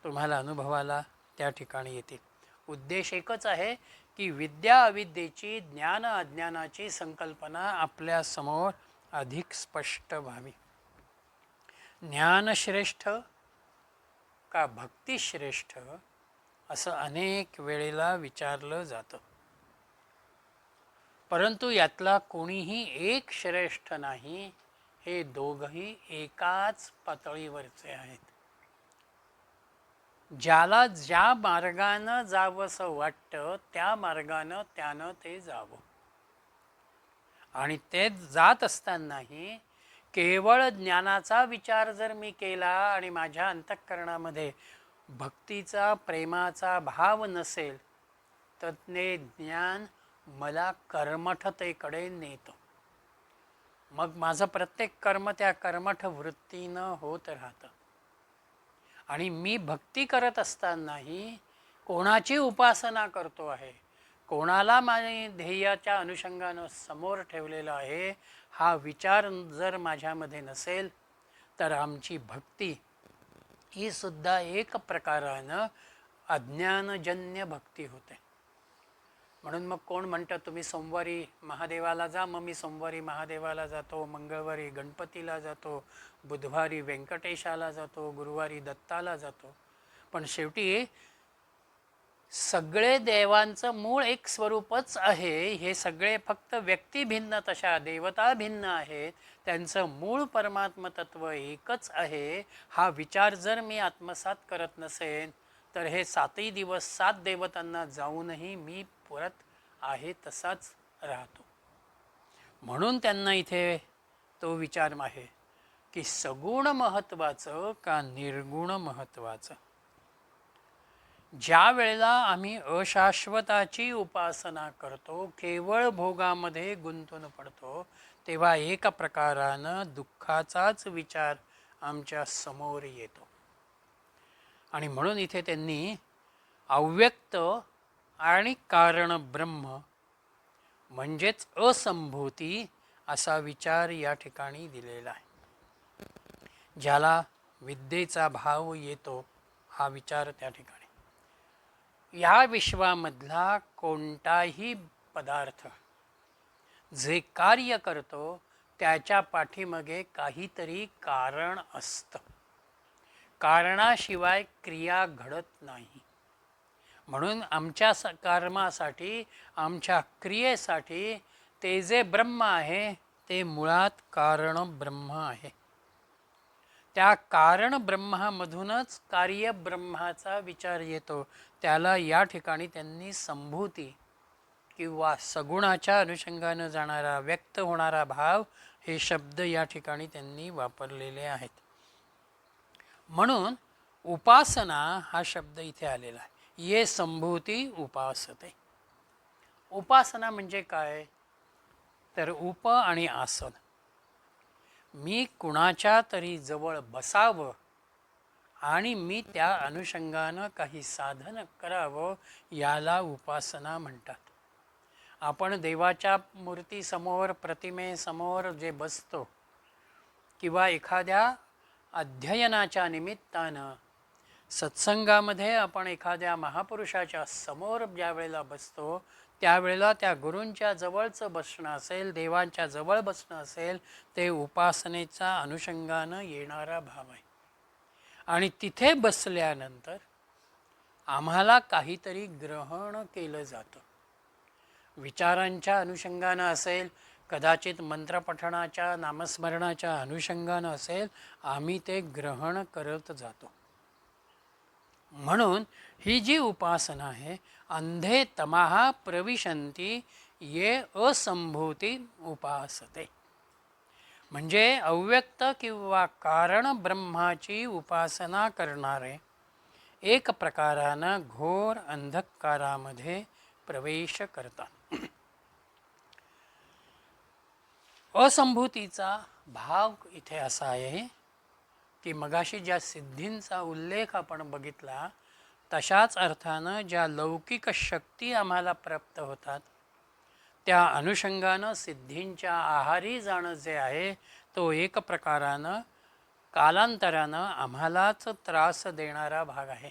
तुम्हाला अनुभवाला त्या ठिकाणी येतील. उद्देश एकच आहे की विद्या अविद्येची, ज्ञान अज्ञानाची संकल्पना आपल्यासमोर अधिक स्पष्ट व्हावी. ज्ञानश्रेष्ठ का भक्तिश्रेष्ठ असं अनेक वेळेला विचारलं जातं, परंतु यातला कोणीही एक श्रेष्ठ नाही. हे दोघंही एकाच पातळीवरचे आहेत. ज्याला ज्या मार्गानं जावंसं वाटतं त्या मार्गानं त्यानं ते जावं, आणि ते जात असतानाही केवळ ज्ञानाचा विचार जर मी केला आणि माझ्या अंतःकरणामध्ये भक्तीचा, प्रेमाचा भाव नसेल तर ते ज्ञान मला कर्मठतेकडे नेतं. मग माझं प्रत्येक कर्म त्या कर्मठ वृत्तीनं होत राहतं, आणि मी भक्ती करत असतानाही कोणाची उपासना करतो आहे, कोणाला माझ्या ध्येयाच्या अनुषंगानं समोर ठेवलेलं आहे, हा विचार जर माझ्यामध्ये नसेल तर आमची भक्ती ही सुद्धा एक प्रकारानं अज्ञानजन्य भक्ती होते. म्हणून मग कोण म्हणतं तुम्ही सोमवारी महादेवाला जा, मग मी सोमवारी महादेवाला जातो, मंगळवारी गणपतीला जातो, बुधवारी व्यंकटेशाला जातो, गुरुवारी दत्ताला जातो. पण शेवटी सगळे देवांचं मूळ एक स्वरूपच आहे. हे सगळे फक्त व्यक्ती भिन्न, तशा देवता भिन्न आहेत, त्यांचं मूळ परमात्म तत्व एकच आहे. हा विचार जर मी आत्मसात करत नसेन तर हे 7ही दिवस 7 देवतांना जाऊनही मी परत आहे तसाच राहतो. म्हणून त्यांना इथे तो विचार आहे की सगुण महत्त्वाचं का निर्गुण महत्त्वाचं. ज्या वेळेला आम्ही अशाश्वताची उपासना करतो, केवळ भोगामध्ये गुंतून पडतो, तेव्हा एका प्रकारानं दुःखाचाच विचार आमच्या समोर येतो. आणि म्हणून इथे त्यांनी अव्यक्त आणि कारण ब्रह्म म्हणजेच असंभूती असा विचार या ठिकाणी दिलेला आहे. ज्याला विद्येचा भाव येतो, हा विचार त्या ठिकाणी. या विश्वामधला कोणताही पदार्थ जे कार्य करतो त्याच्या पाठीमागे काहीतरी कारण असतं. कारणाशिवाय क्रिया घडत नाही. म्हणून आमच्या कर्मासाठी, आमच्या क्रियेसाठी ते जे ब्रह्म आहे ते मुळात कारण ब्रह्म आहे. त्या कारण ब्रह्मामधूनच कार्य ब्रह्माचा विचार येतो. त्याला या ठिकाणी त्यांनी संभूती किंवा सगुणाच्या अनुषंगानं जाणारा व्यक्त होणारा भाव हे शब्द या ठिकाणी त्यांनी वापरलेले आहेत. म्हणून उपासना हा शब्द इथे आलेला आहे. ये संभूती उपासते. उपासना म्हणजे काय? तर उप आणि आसन. मी कुणाच्या तरी जवळ बसावं आणि मी त्या अनुषंगानं काही साधन करावं, याला उपासना म्हणतात. आपण देवाच्या मूर्तीसमोर, प्रतिमेसमोर जे बसतो किंवा एखाद्या अध्ययनाच्या निमित्तानं सत्संगामध्ये आपण एखाद्या महापुरुषाच्या समोर ज्या वेळेला बसतो, त्यावेळेला त्या गुरूंच्या जवळचं बसणं असेल, देवांच्या जवळ बसणं असेल, ते उपासनेचा अनुषंगानं येणारा भाव आहे. आणि तिथे बसल्यानंतर आम्हाला काहीतरी ग्रहण केलं जातं. विचारांच्या अनुषंगानं असेल, कदाचित मंत्रपठणाच्या, नामस्मरणाच्या अनुषंगानं असेल, आम्ही ते ग्रहण करत जातो. म्हणून ही जी उपासना आहे, अंधे तमाहा प्रविशंती ये असंभूती उपासते. म्हणजे अव्यक्त किंवा कारण ब्रह्माची उपासना करणारे एक प्रकारानं घोर अंधकारामध्ये प्रवेश करतात. असंभूतीचा भाव इथे असा आहे की मगाशी ज्या सिद्धींचा उल्लेख आपण बघितला, तशाच अर्थानं ज्या लौकिक शक्ती आम्हाला प्राप्त होतात, त्या अनुषंगानं सिद्धींच्या आहारी जाणं जे आहे, तो एक प्रकारानं कालांतरानं आम्हालाच त्रास देणारा भाग आहे.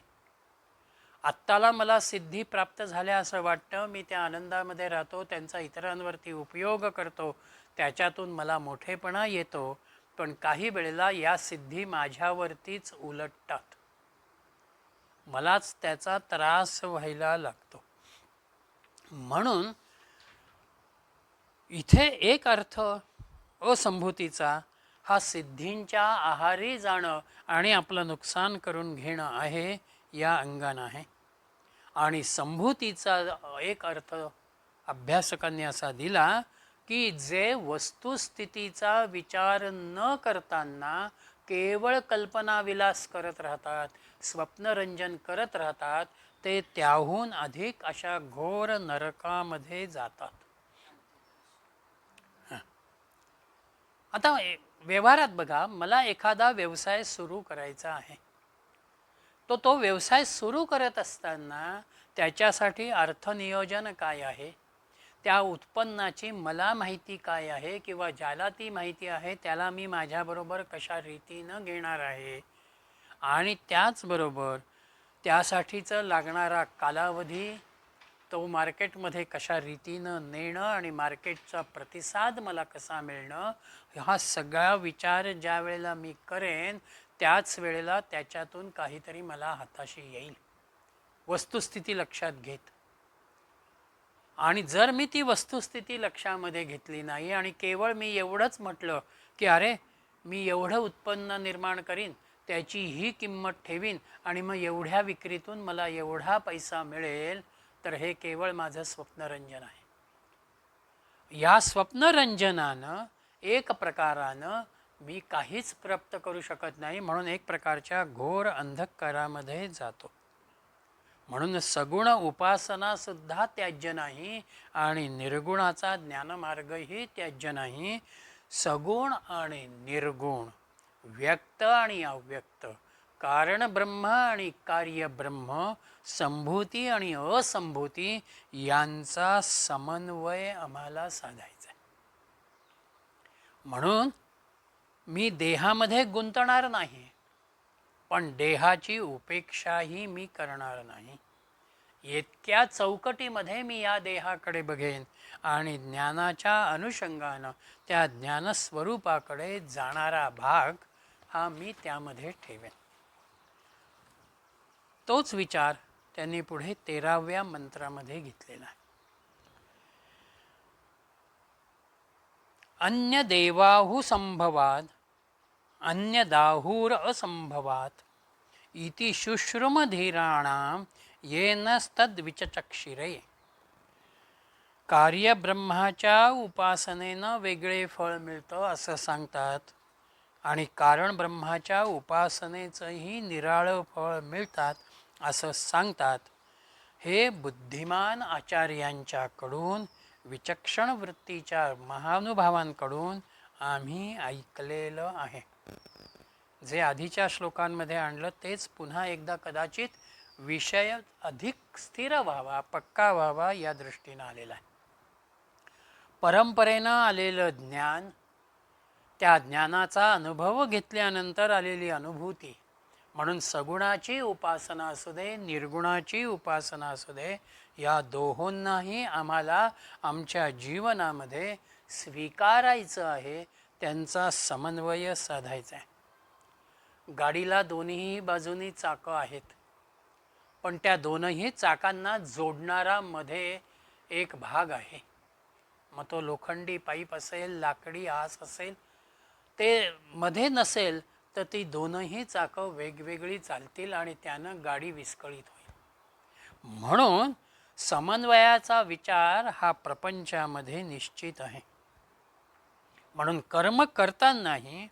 आत्ताला मला सिद्धी प्राप्त झाल्या असं वाटतं, मी त्या आनंदामध्ये राहतो, त्यांचा इतरांवरती उपयोग करतो, त्याच्यातून मला मोठेपणा येतो. पण काही वेळेला या सिद्धी माझ्यावरतीच उलटतात, मलाच त्याचा त्रास व्हायला लागतो. म्हणून इथे एक अर्थ असंभूतीचा हा सिद्धींच्या आहारी जाणं आणि आपलं नुकसान करून घेणं आहे, या अंगानं आहे. आणि संभूतीचा एक अर्थ अभ्यासकांनी असा दिला की जे वस्तुस्थितीचा विचार न करताना केवळ कल्पनाविलास करत राहतात, स्वप्नरंजन करत राहतात, ते त्याहून अधिक अशा घोर नरकामध्ये जातात. आता व्यवहारात बघा, मला एखादा व्यवसाय सुरू करायचा आहे. तो व्यवसाय सुरू करत असताना त्याच्यासाठी अर्थनियोजन काय आहे, त्या उत्पन्नाची मला माहिती काय आहे, किंवा ज्याला ती माहिती आहे त्याला मी माझ्याबरोबर कशा रीतीनं घेणार आहे, आणि त्याचबरोबर त्यासाठीचं लागणारा कालावधी, तो मार्केटमध्ये कशा रीतीनं नेणं आणि मार्केटचा प्रतिसाद मला कसा मिळणं, हा सगळा विचार ज्या वेळेला मी करेन त्याच वेळेला त्याच्यातून काहीतरी मला हाताशी येईल, वस्तुस्थिती लक्षात घेत. आणि जर मी ती वस्तुस्थिती लक्षामध्ये घेतली नाही आणि केवळ मी एवढंच म्हटलं की अरे मी एवढं उत्पन्न निर्माण करीन, त्याची ही किंमत ठेवीन आणि मग एवढ्या विक्रीतून मला एवढा पैसा मिळेल, तर हे केवळ माझं स्वप्नरंजन आहे. या स्वप्नरंजनानं एक प्रकारानं मी काहीच प्राप्त करू शकत नाही, म्हणून एक प्रकारच्या घोर अंधकारामध्ये जातो. म्हणून सगुण उपासना सुद्धा त्याज्य नाही आणि निर्गुणाचा ज्ञानमार्गही त्याज्य नाही. सगुण आणि निर्गुण, व्यक्त आणि अव्यक्त, कारण ब्रह्म आणि कार्य ब्रह्म, संभूती आणि असंभूती यांचा समन्वय आम्हाला साधायचा आहे. म्हणून मी देहामध्ये गुंतणार नाही, पण देहाची उपेक्षाही मी करणार नाही. इतक्या चौकटीमध्ये मी या देहाकडे बघेन आणि ज्ञानाच्या अनुषंगानं त्या ज्ञानस्वरूपाकडे जाणारा भाग हा मी त्यामध्ये ठेवेन. तोच विचार त्यांनी पुढे 13व्या मंत्रामध्ये घेतलेला आहे. अन्य देवाहु संभवात अन्यदाहुर असंभवात इति शुश्रुमधीराणाम येनस्तद्विचचक्षिरे. कार्यब्रह्माच्या उपासनेनं वेगळे फळ मिळतं असं सांगतात आणि कारण ब्रह्माच्या उपासनेचंही निराळं फळ मिळतात असं सांगतात. हे बुद्धिमान आचार्यांच्याकडून, विचक्षण वृत्तीच्या महानुभावांकडून आम्ही ऐकलेलं आहे. जे आधीच्या श्लोकांमध्ये आणलं तेच पुन्हा एकदा कदाचित विषय अधिक स्थिर व्हावा, पक्का व्हावा या दृष्टीनं आलेला आहे. परंपरेनं आलेलं ज्ञान, त्या ज्ञानाचा अनुभव घेतल्यानंतर आलेली अनुभूती, म्हणून सगुणाची उपासना असू दे, निर्गुणाची उपासना असू दे, या दोहोंनाही आम्हाला आमच्या जीवनामध्ये स्वीकारायचं आहे, त्यांचा समन्वय साधायचा आहे. गाडीला दोन्ही बाजूनी चाकं आहेत, पण त्या दोनही चाकांना जोडणारा मध्ये एक भाग आहे. मग तो लोखंडी पाईप असेल, लाकडी आस असेल, ते मध्ये नसेल तर ती दोनही चाकं वेगवेगळी चालतील आणि त्यानं गाडी विस्कळीत होईल. म्हणून समन्वयाचा विचार हा प्रपंचामध्ये निश्चित आहे. म्हणून कर्म करतानाही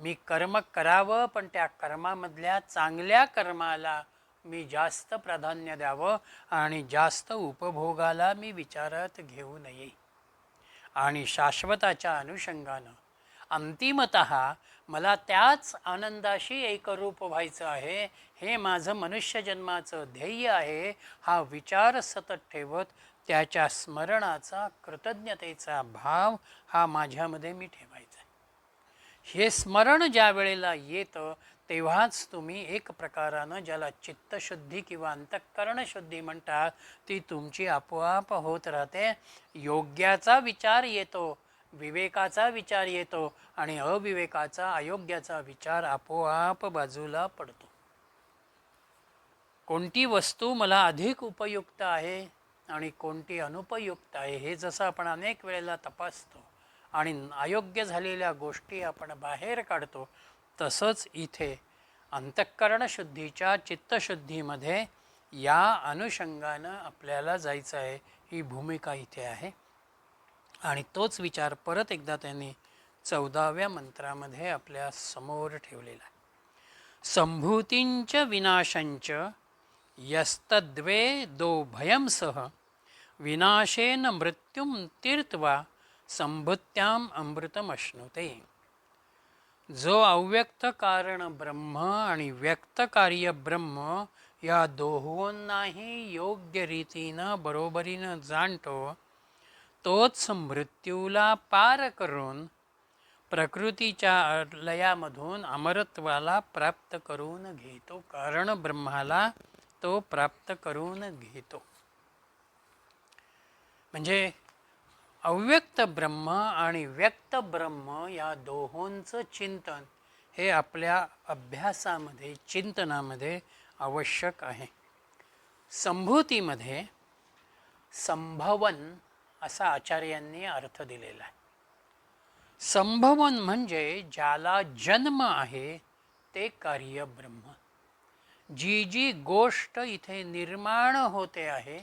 मी कर्म करावं, पण त्या कर्मामधल्या चांगल्या कर्माला मी जास्त प्राधान्य द्यावं आणि जास्त उपभोगाला मी विचारात घेऊ नये. आणि शाश्वताच्या अनुषंगानं अंतिमतः मला त्याच आनंदाशी एकरूप व्हायचं आहे, हे माझं मनुष्यजन्माचं ध्येय आहे, हा विचार सतत ठेवत त्याच्या स्मरणाचा, कृतज्ञतेचा भाव हा माझ्यामध्ये मी ठेवायचा आहे. हे स्मरण ज्या वेळेला येतं तेव्हाच तुम्ही एक प्रकारानं, ज्याला चित्तशुद्धी किंवा अंतःकरणशुद्धी म्हणतात, ती तुमची आपोआप होत राहते. योग्याचा विचार येतो, विवेकाचा विचार येतो आणि अविवेकाचा, अयोग्याचा विचार आपोआप बाजूला पडतो. कोणती वस्तू मला अधिक उपयुक्त आहे आणि कोणती अनुपयुक्त आहे हे जसं आपण अनेक वेळेला तपासतो आणि अयोग्य झालेल्या गोष्टी आपण बाहेर काढतो, तसंच इथे अंतःकरणशुद्धीच्या चित्तशुद्धीमध्ये या अनुषंगानं आपल्याला जायचं आहे, ही भूमिका इथे आहे. आणि तोच विचार परत एकदा त्यांनी 14व्या मंत्रामध्ये आपल्या समोर ठेवलेला आहे. संभूतींच विनाशंच यस्तद्वे दो भयम सह विनाशेन मृत्युम तीर्त्वा संभूत्याम अमृतमश्नुते. जो अव्यक्त कारण ब्रह्म आणि व्यक्त कार्य ब्रह्म या दोहोंनाही योग्य रीतीनं बरोबरीनं जाणतो, तोच मृत्यूला पार करून प्रकृतीच्या लयामधून अमरत्वाला प्राप्त करून घेतो. कारण ब्रह्माला तो प्राप्त करून घेतो. म्हणजे अव्यक्त ब्रह्म आणि व्यक्त ब्रह्म या दोहोंचं चिंतन हे आपल्या अभ्यासामध्ये, चिंतनामध्ये आवश्यक आहे. संभूतीमध्ये संभवन असा आचार्यांनी अर्थ दिलेला आहे. संभवन म्हणजे ज्याला जन्म आहे ते कार्य ब्रह्म. जी जी गोष्ट इथे निर्माण होते आहे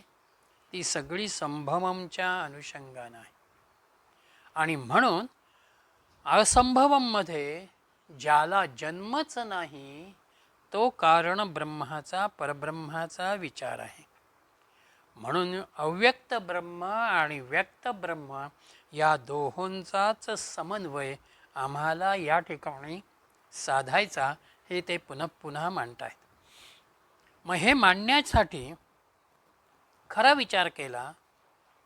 ती सगळी संभवमच्या अनुषंगानं आहे. आणि म्हणून असंभवममध्ये ज्याला जन्मच नाही तो कारण ब्रह्माचा, परब्रह्माचा विचार आहे. म्हणून अव्यक्त ब्रह्म आणि व्यक्त ब्रह्म या दोहोंचाच समन्वय आम्हाला या ठिकाणी साधायचा, हे ते पुन्हा पुन्हा मांडतायत. मग हे मांडण्यासाठी खरा विचार केला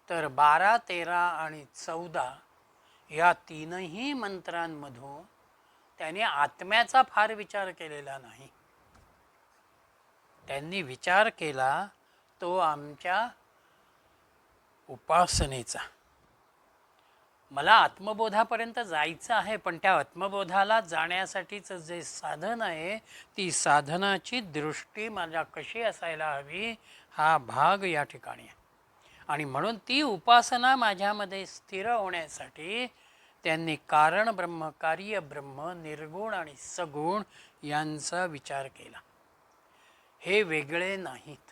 तर 12, 13 आणि 14 या तीनही मंत्रांमधून त्यांनी आत्म्याचा फार विचार केलेला नाही. त्यांनी विचार केला तो आमच्या उपासनेचा. मला आत्मबोधापर्यंत जायचं आहे, पण त्या आत्मबोधाला जाण्यासाठीचं जे साधन आहे ती साधनाची दृष्टी माझ्या कशी असायला हवी हा भाग या ठिकाणी आहे. आणि म्हणून ती उपासना माझ्यामध्ये स्थिर होण्यासाठी त्यांनी कारण ब्रह्म, कार्य ब्रह्म, निर्गुण आणि सगुण यांचा विचार केला. हे वेगळे नाहीत.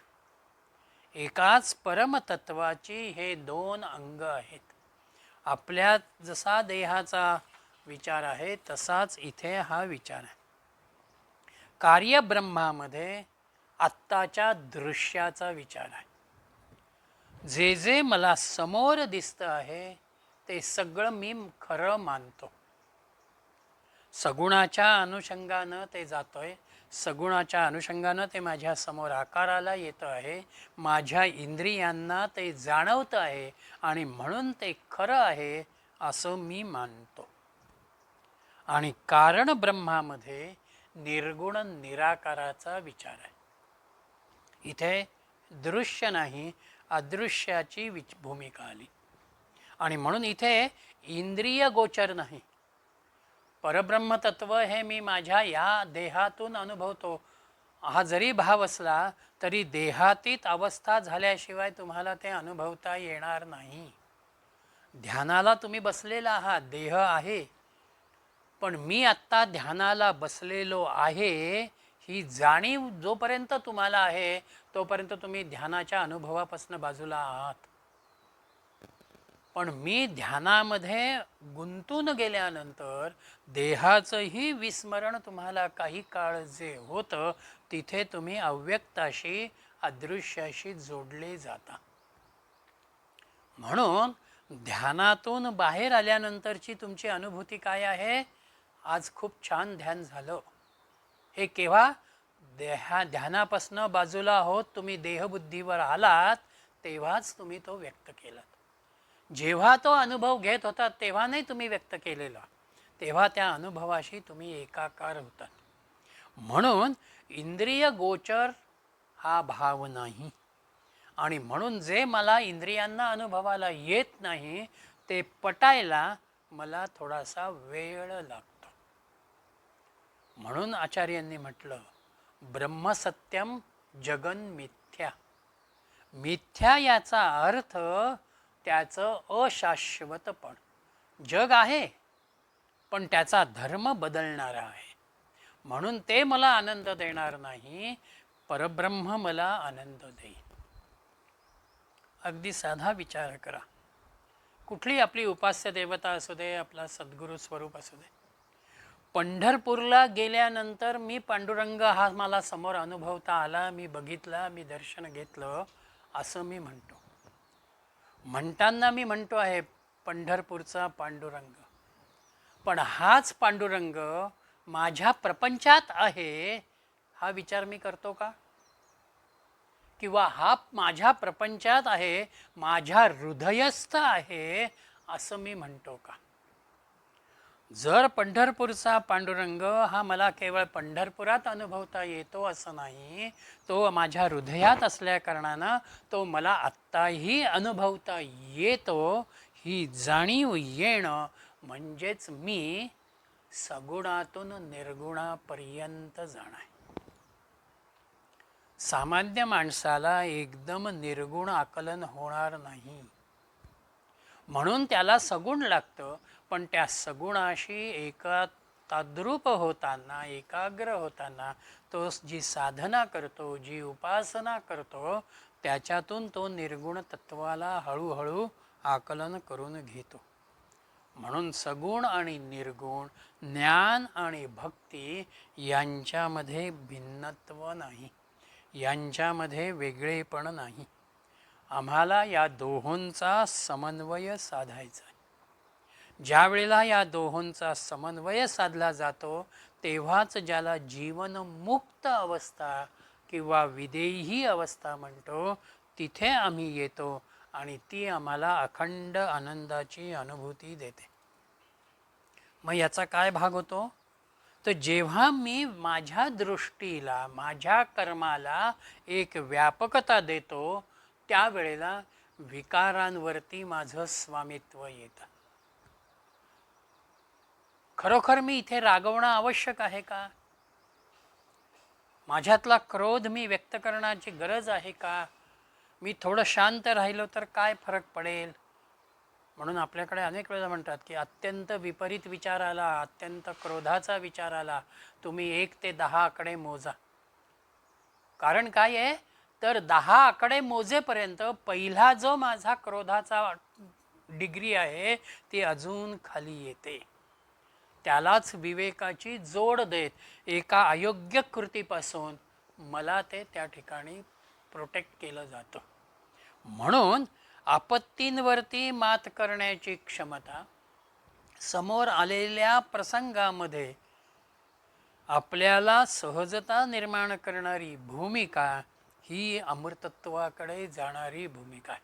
एकाच परमतत्वाची हे दोन अंग आहेत. आपल्या जसा देहाचा विचार आहे तसाच इथे हा विचार आहे. कार्यब्रह्मामध्ये आत्ताच्या दृश्याचा विचार आहे. जे जे मला समोर दिसतं आहे ते सगळं मी खरं मानतो. सगुणाच्या अनुषंगानं ते जातोय, सगुणाच्या अनुषंगानं ते माझ्या समोर आकाराला येतं आहे, माझ्या इंद्रियांना ते जाणवतं आहे आणि म्हणून ते खरं आहे असं मी मानतो. आणि कारण ब्रह्मामध्ये निर्गुण निराकाराचा विचार आहे. इथे दृश्य नाही, अदृश्याची भूमिका आली. आणि म्हणून इथे इंद्रिय गोचर नाही. परब्रह्मतत्व हे मी माझ्या या देहातून अनुभवतो हा जरी भाव असला तरी देहातीत अवस्था झाल्याशिवाय तुम्हाला ते अनुभवता येणार नाही. ध्यानाला तुम्ही बसलेला आहात, देह आहे, पण मी आत्ता ध्यानाला बसलेलो आहे ही जाणीव जोपर्यंत तुम्हाला आहे तोपर्यंत तुम्ही ध्यानाच्या अनुभवापासून बाजूला आहात. पण मी ध्यानामध्ये गुंतून गेल्यानंतर देहाचंही विस्मरण तुम्हाला काही काळ जे होतं तिथे तुम्ही अव्यक्ताशी, अदृश्याशी जोडले जाता. म्हणून ध्यानातून बाहेर आल्यानंतरची तुमची अनुभूती काय आहे? आज खूप छान ध्यान झालं. हे केव्हा? ध्यानापासून बाजूला होत तुम्ही देहबुद्धीवर आलात तेव्हाच तुम्ही तो व्यक्त केलात. जेव्हा तो अनुभव घेत होता तेव्हा नाही तुम्ही व्यक्त केलेला, तेव्हा त्या अनुभवाशी तुम्ही एकाकार होतात. म्हणून इंद्रिय गोचर हा भाव नाही. आणि म्हणून जे मला इंद्रियांना अनुभवाला येत नाही ते पटायला मला थोडासा वेळ लागतो. म्हणून आचार्यांनी म्हटलं ब्रह्मसत्यम जगन मिथ्या. मिथ्या याचा अर्थ त्याचं अशाश्वतपण. जग आहे पण त्याचा धर्म बदलणारा आहे, म्हणून ते मला आनंद देणार नाही, परब्रह्म मला आनंद देईल. अगदी साधा विचार करा. कुठली आपली उपास्य देवता असू दे, आपला सद्गुरू स्वरूप असू दे. पंढरपूरला गेल्यानंतर मी पांडुरंग हा मला समोर अनुभवता आला, मी बघितला, मी दर्शन घेतलं असं मी म्हणतो. म्हणताना मी म्हणतो आहे पंढरपूरचा पांडुरंग, पण हाच पांडुरंग माझ्या प्रपंचात आहे हा विचार मी करतो का? किंवा हा माझ्या प्रपंचात आहे, माझ्या हृदयस्थ आहे असं मी म्हणतो का? जर पंढरपूरचा पांडुरंग हा मला केवळ पंढरपुरात अनुभवता येतो असं नाही, तो माझ्या हृदयात असल्या कारणानं तो मला आत्ताही अनुभवता येतो, ही जाणीव येणं म्हणजेच मी सगुणातून निर्गुणापर्यंत जाणं आहे. सामान्य माणसाला एकदम निर्गुण आकलन होणार नाही, म्हणून त्याला सगुण लागतं. पण त्या सगुणाशी ताद्रूप होताना, एकाग्र होताना तो जी साधना करतो, जी उपासना करतो त्याच्यातून तो निर्गुण तत्वाला हळूहळू आकलन करून घेतो. म्हणून सगुण आणि निर्गुण, ज्ञान आणि भक्ती यांच्यामध्ये भिन्नत्व नाही, यांच्यामध्ये वेगळेपण नाही. आम्हाला या दोहोंचा समन्वय साधायचा आहे. ज्या वेळेला या दोहोंचा समन्वय साधला जातो तेव्हाच ज्याला जीवनमुक्त अवस्था किंवा विदेही अवस्था म्हणतो तिथे आम्ही येतो आणि ती आम्हाला अखंड आनंदाची अनुभूती देते. मग याचा काय भाग होतो? तर जेव्हा मी माझ्या दृष्टीला माझ्या कर्माला एक व्यापकता देतो त्यावेळेला विकारांवरती माझं स्वामित्व येतं. खरोखर मी इथे रागवणं आवश्यक आहे का? माझ्यातला क्रोध मी व्यक्त करण्याची गरज आहे का? मी थोडं शांत राहिलो तर काय फरक पडेल? म्हणून आपल्याकडे अनेक वेळेला म्हणतात की अत्यंत विपरीत विचार आला, अत्यंत क्रोधाचा विचार आला, तुम्ही 1 ते 10 आकडे मोजा. कारण काय आहे, तर 10 आकडे मोजेपर्यंत पहिला जो माझा क्रोधाचा डिग्री आहे ती अजून खाली येते. त्यालाच विवेकाची जोड देत एका अयोग्य कृतीपासून मला ते त्या ठिकाणी प्रोटेक्ट केलं जातं. म्हणून आपत्तींवरती मात करण्याची क्षमता, समोर आलेल्या प्रसंगामध्ये आपल्याला सहजता निर्माण करणारी भूमिका ही अमृतत्वाकडे जाणारी भूमिका आहे.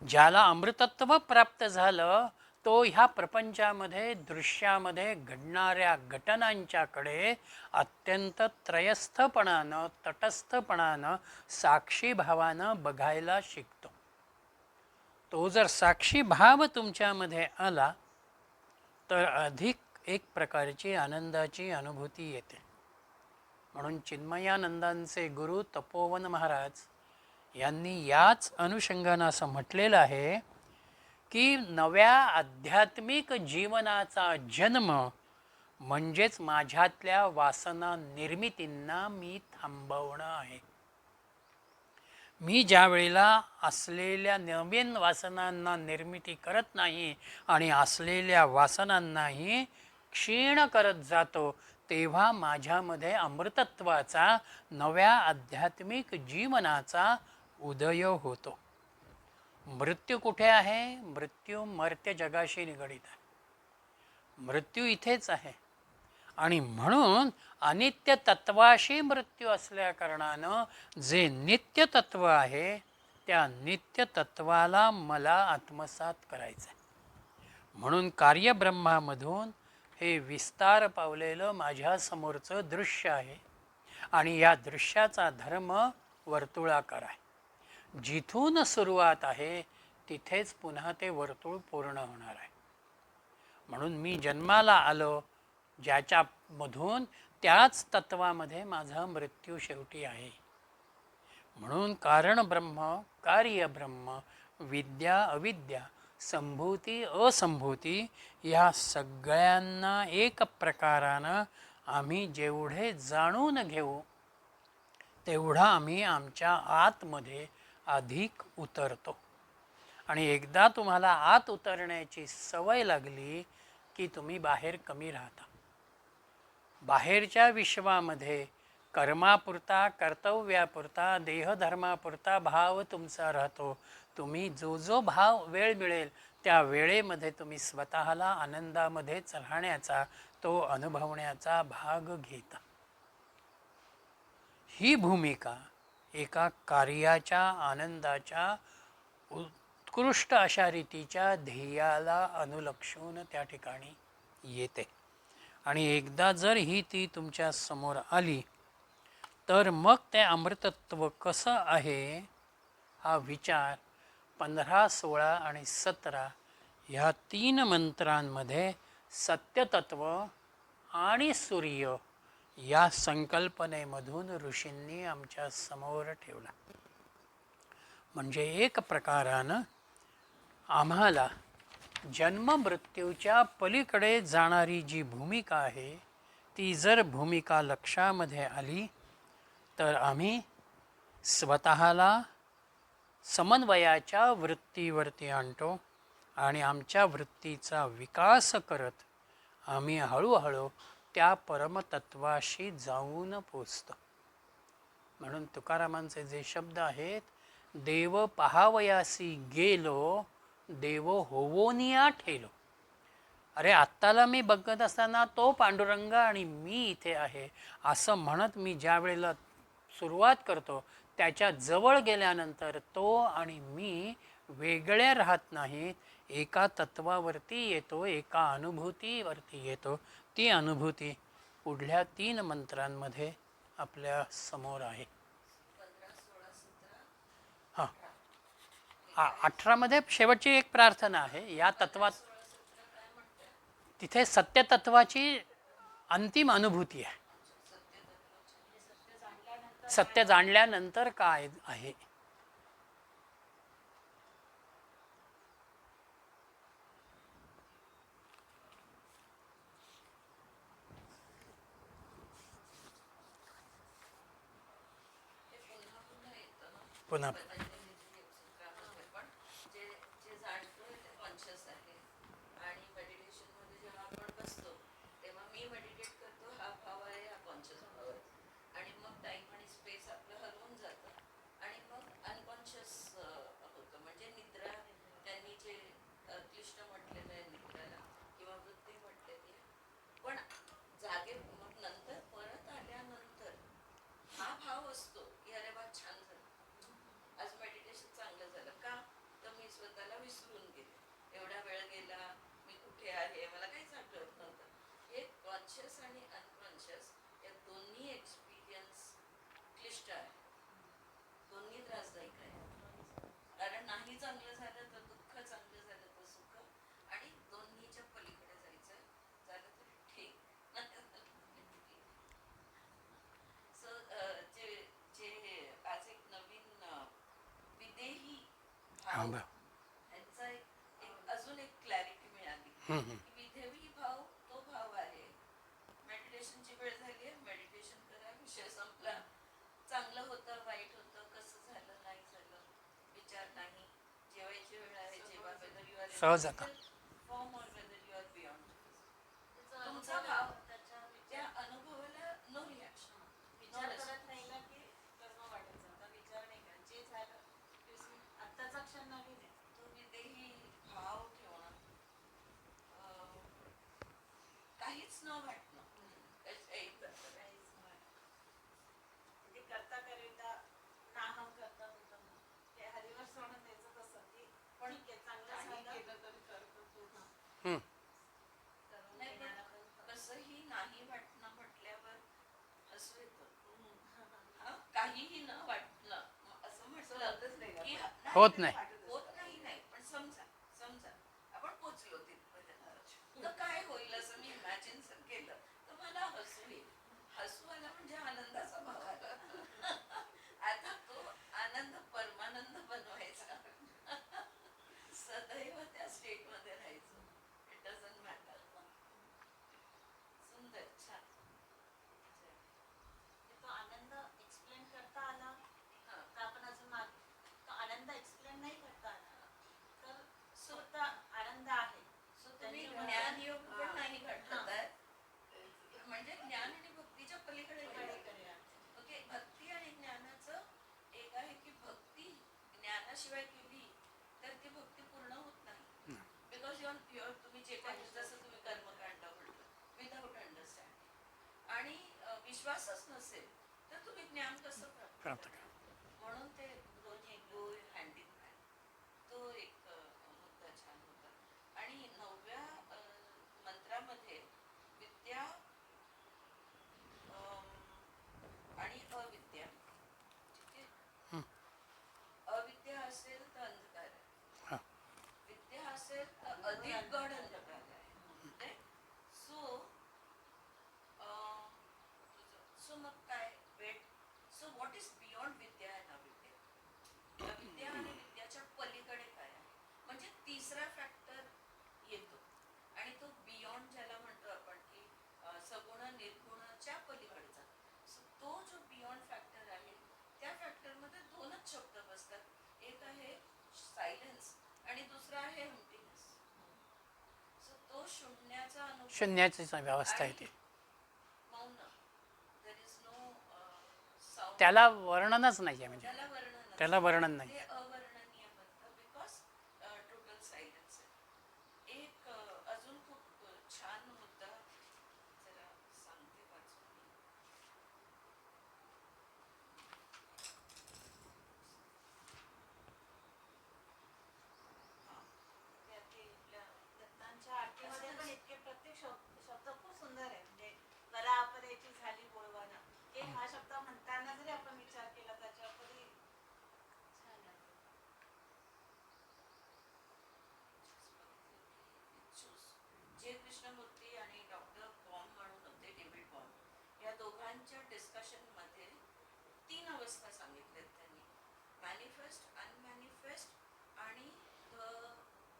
ज्याला अमृतत्व प्राप्त झालं तो ह्या प्रपंचामध्ये दृश्यामध्ये घडणाऱ्या घटनांच्याकडे अत्यंत त्रयस्थपणानं तटस्थपणानं साक्षीभावानं बघायला शिकतो. तो जर साक्षी भाव तुमच्यामध्ये आला तर अधिक एक प्रकारची आनंदाची अनुभूती येते. म्हणून चिन्मयानंदांचे गुरु तपोवन महाराज यांनी याच अनुषंगानं असं म्हटलेलं आहे की नव्या आध्यात्मिक जीवनाचा जन्म म्हणजेच माझ्यातल्या वासना निर्मितींना मी थांबवणं आहे. मी ज्या वेळेला असलेल्या नवीन वासनांना निर्मिती करत नाही आणि असलेल्या वासनांनाही क्षीण करत जातो तेव्हा माझ्यामध्ये अमृतत्वाचा नव्या आध्यात्मिक जीवनाचा उदय होतो. मृत्यू कुठे आहे? मृत्यू मर्त्य जगाशी निगडीत आहे. मृत्यू इथेच आहे आणि म्हणून अनित्य तत्वाशी मृत्यू असल्या कारणानं जे नित्य तत्व आहे त्या नित्य तत्वाला मला आत्मसात करायचं आहे. म्हणून कार्यब्रह्मामधून हे विस्तार पावलेलं माझ्या समोरचं दृश्य आहे आणि या दृश्याचा धर्म वर्तुळाकार आहे. जिथून सुरुवात आहे तिथेच पुन्हा ते वर्तुळ पूर्ण होणार आहे. म्हणून मी जन्माला आलो ज्याच्यामधून त्याच तत्वामध्ये माझा मृत्यू शेवटी आहे. म्हणून कारण ब्रह्म, कार्य ब्रह्म, विद्या अविद्या, संभूती असंभूती या सगळ्यांना एक प्रकारानं आम्ही जेवढे जाणून घेऊ तेवढा आम्ही आमच्या आतमध्ये अधिक उतरतो. आणि एकदा तुम्हाला आत उतरण्याची सवय लागली की तुम्ही बाहेर कमी राहता. बाहेरच्या विश्वामध्ये कर्मापुरता, कर्तव्यापुरता, देहधर्मापुरता भाव तुमचा राहतो. तुम्ही जो जो भाव वेळ मिळेल त्या वेळेमध्ये तुम्ही स्वतःला आनंदामध्येच राहण्याचा, तो अनुभवण्याचा भाग घेता. ही भूमिका एका कार्याच्या आनंदाच्या उत्कृष्ट अशा रीतीच्या ध्येयाला अनुलक्षून त्या ठिकाणी येते. आणि एकदा जर ही ती तुमच्या समोर आली तर मग ते अमृतत्व कसं आहे हा विचार 15, 16 आणि 17 ह्या 3 मंत्रांमध्ये सत्यतत्व आणि सूर्य या संकल्पनेमधून ऋषींनी आमच्या समोर ठेवला. म्हणजे एक प्रकारानं आम्हाला जन्म मृत्यूच्या पलीकडे जाणारी जी भूमिका आहे ती जर भूमिका लक्षामध्ये आली तर आम्ही स्वतःला समन्वयाच्या वृत्तीवरती आणतो आणि आमच्या वृत्तीचा विकास करत आम्ही हळूहळू त्या परमतत्वाशी जाऊन पोचतो. म्हणून तुकारामांचे जे शब्द आहेत, देव पहावयासी गेलो, देव होवोनिया ठेलो. अरे आत्ताला मी बघत असताना तो पांडुरंग आणि मी इथे आहे असं म्हणत मी ज्या वेळेला सुरुवात करतो त्याच्या जवळ गेल्यानंतर तो आणि मी वेगळे राहत नाहीत, एका तत्वावरती येतो, एका अनुभूतीवरती येतो. ती अनुभूती पुढल्या 3 मंत्रांमध्ये आपल्या समोर आहे. हां, 18मध्ये शेवटची एक प्रार्थना आहे. या तत्वात तिथे सत्यतत्वाची अंतिम अनुभूती आहे. सत्य जाणल्यानंतर काय आहे. पुन्हा सहज आता होत नाही. प्राप्त करा. शून्याची व्यवस्था आहे ती. त्याला वर्णनच नाही आहे. म्हणजे त्याला वर्णन नाही. शब्द खूप सुंदर आहे. म्हणजे मला त्यांच्या डिस्कशनमध्ये 3 अवस्था सांगितल्यात त्यांनी, मॅनिफेस्ट, अनमॅनिफेस्ट आणि the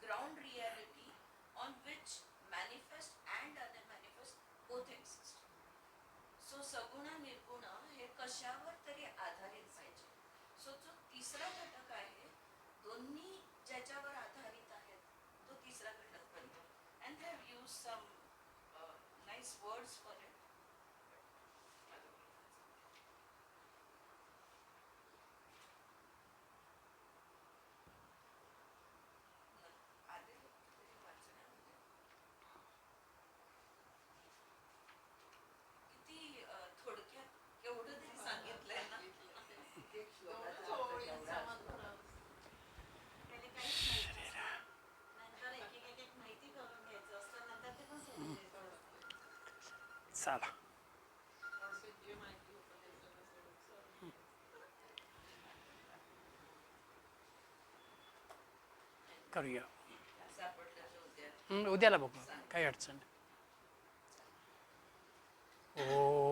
ground reality on which manifest and unmanifest both exist. So सगुण निर्गुण हे कशावर तरी आधारित पाहिजे. सो जो तिसरा घटक आहे, दोन्ही ज्याच्यावर आधारित आहेत, तो तिसरा घटक बनतो. And they have use some nice words for it. किती थोडक्यात केवढं तरी सांगितलंय ना. पहिले काहीच माहिती असतं, नंतर एक एक माहिती करून घ्यायचं असतं, नंतर ते पण सोडून द्यायचं असतं. चला करूया. सापडलं तर उद्या उद्याला बघू, काही अडचण नाही. ओ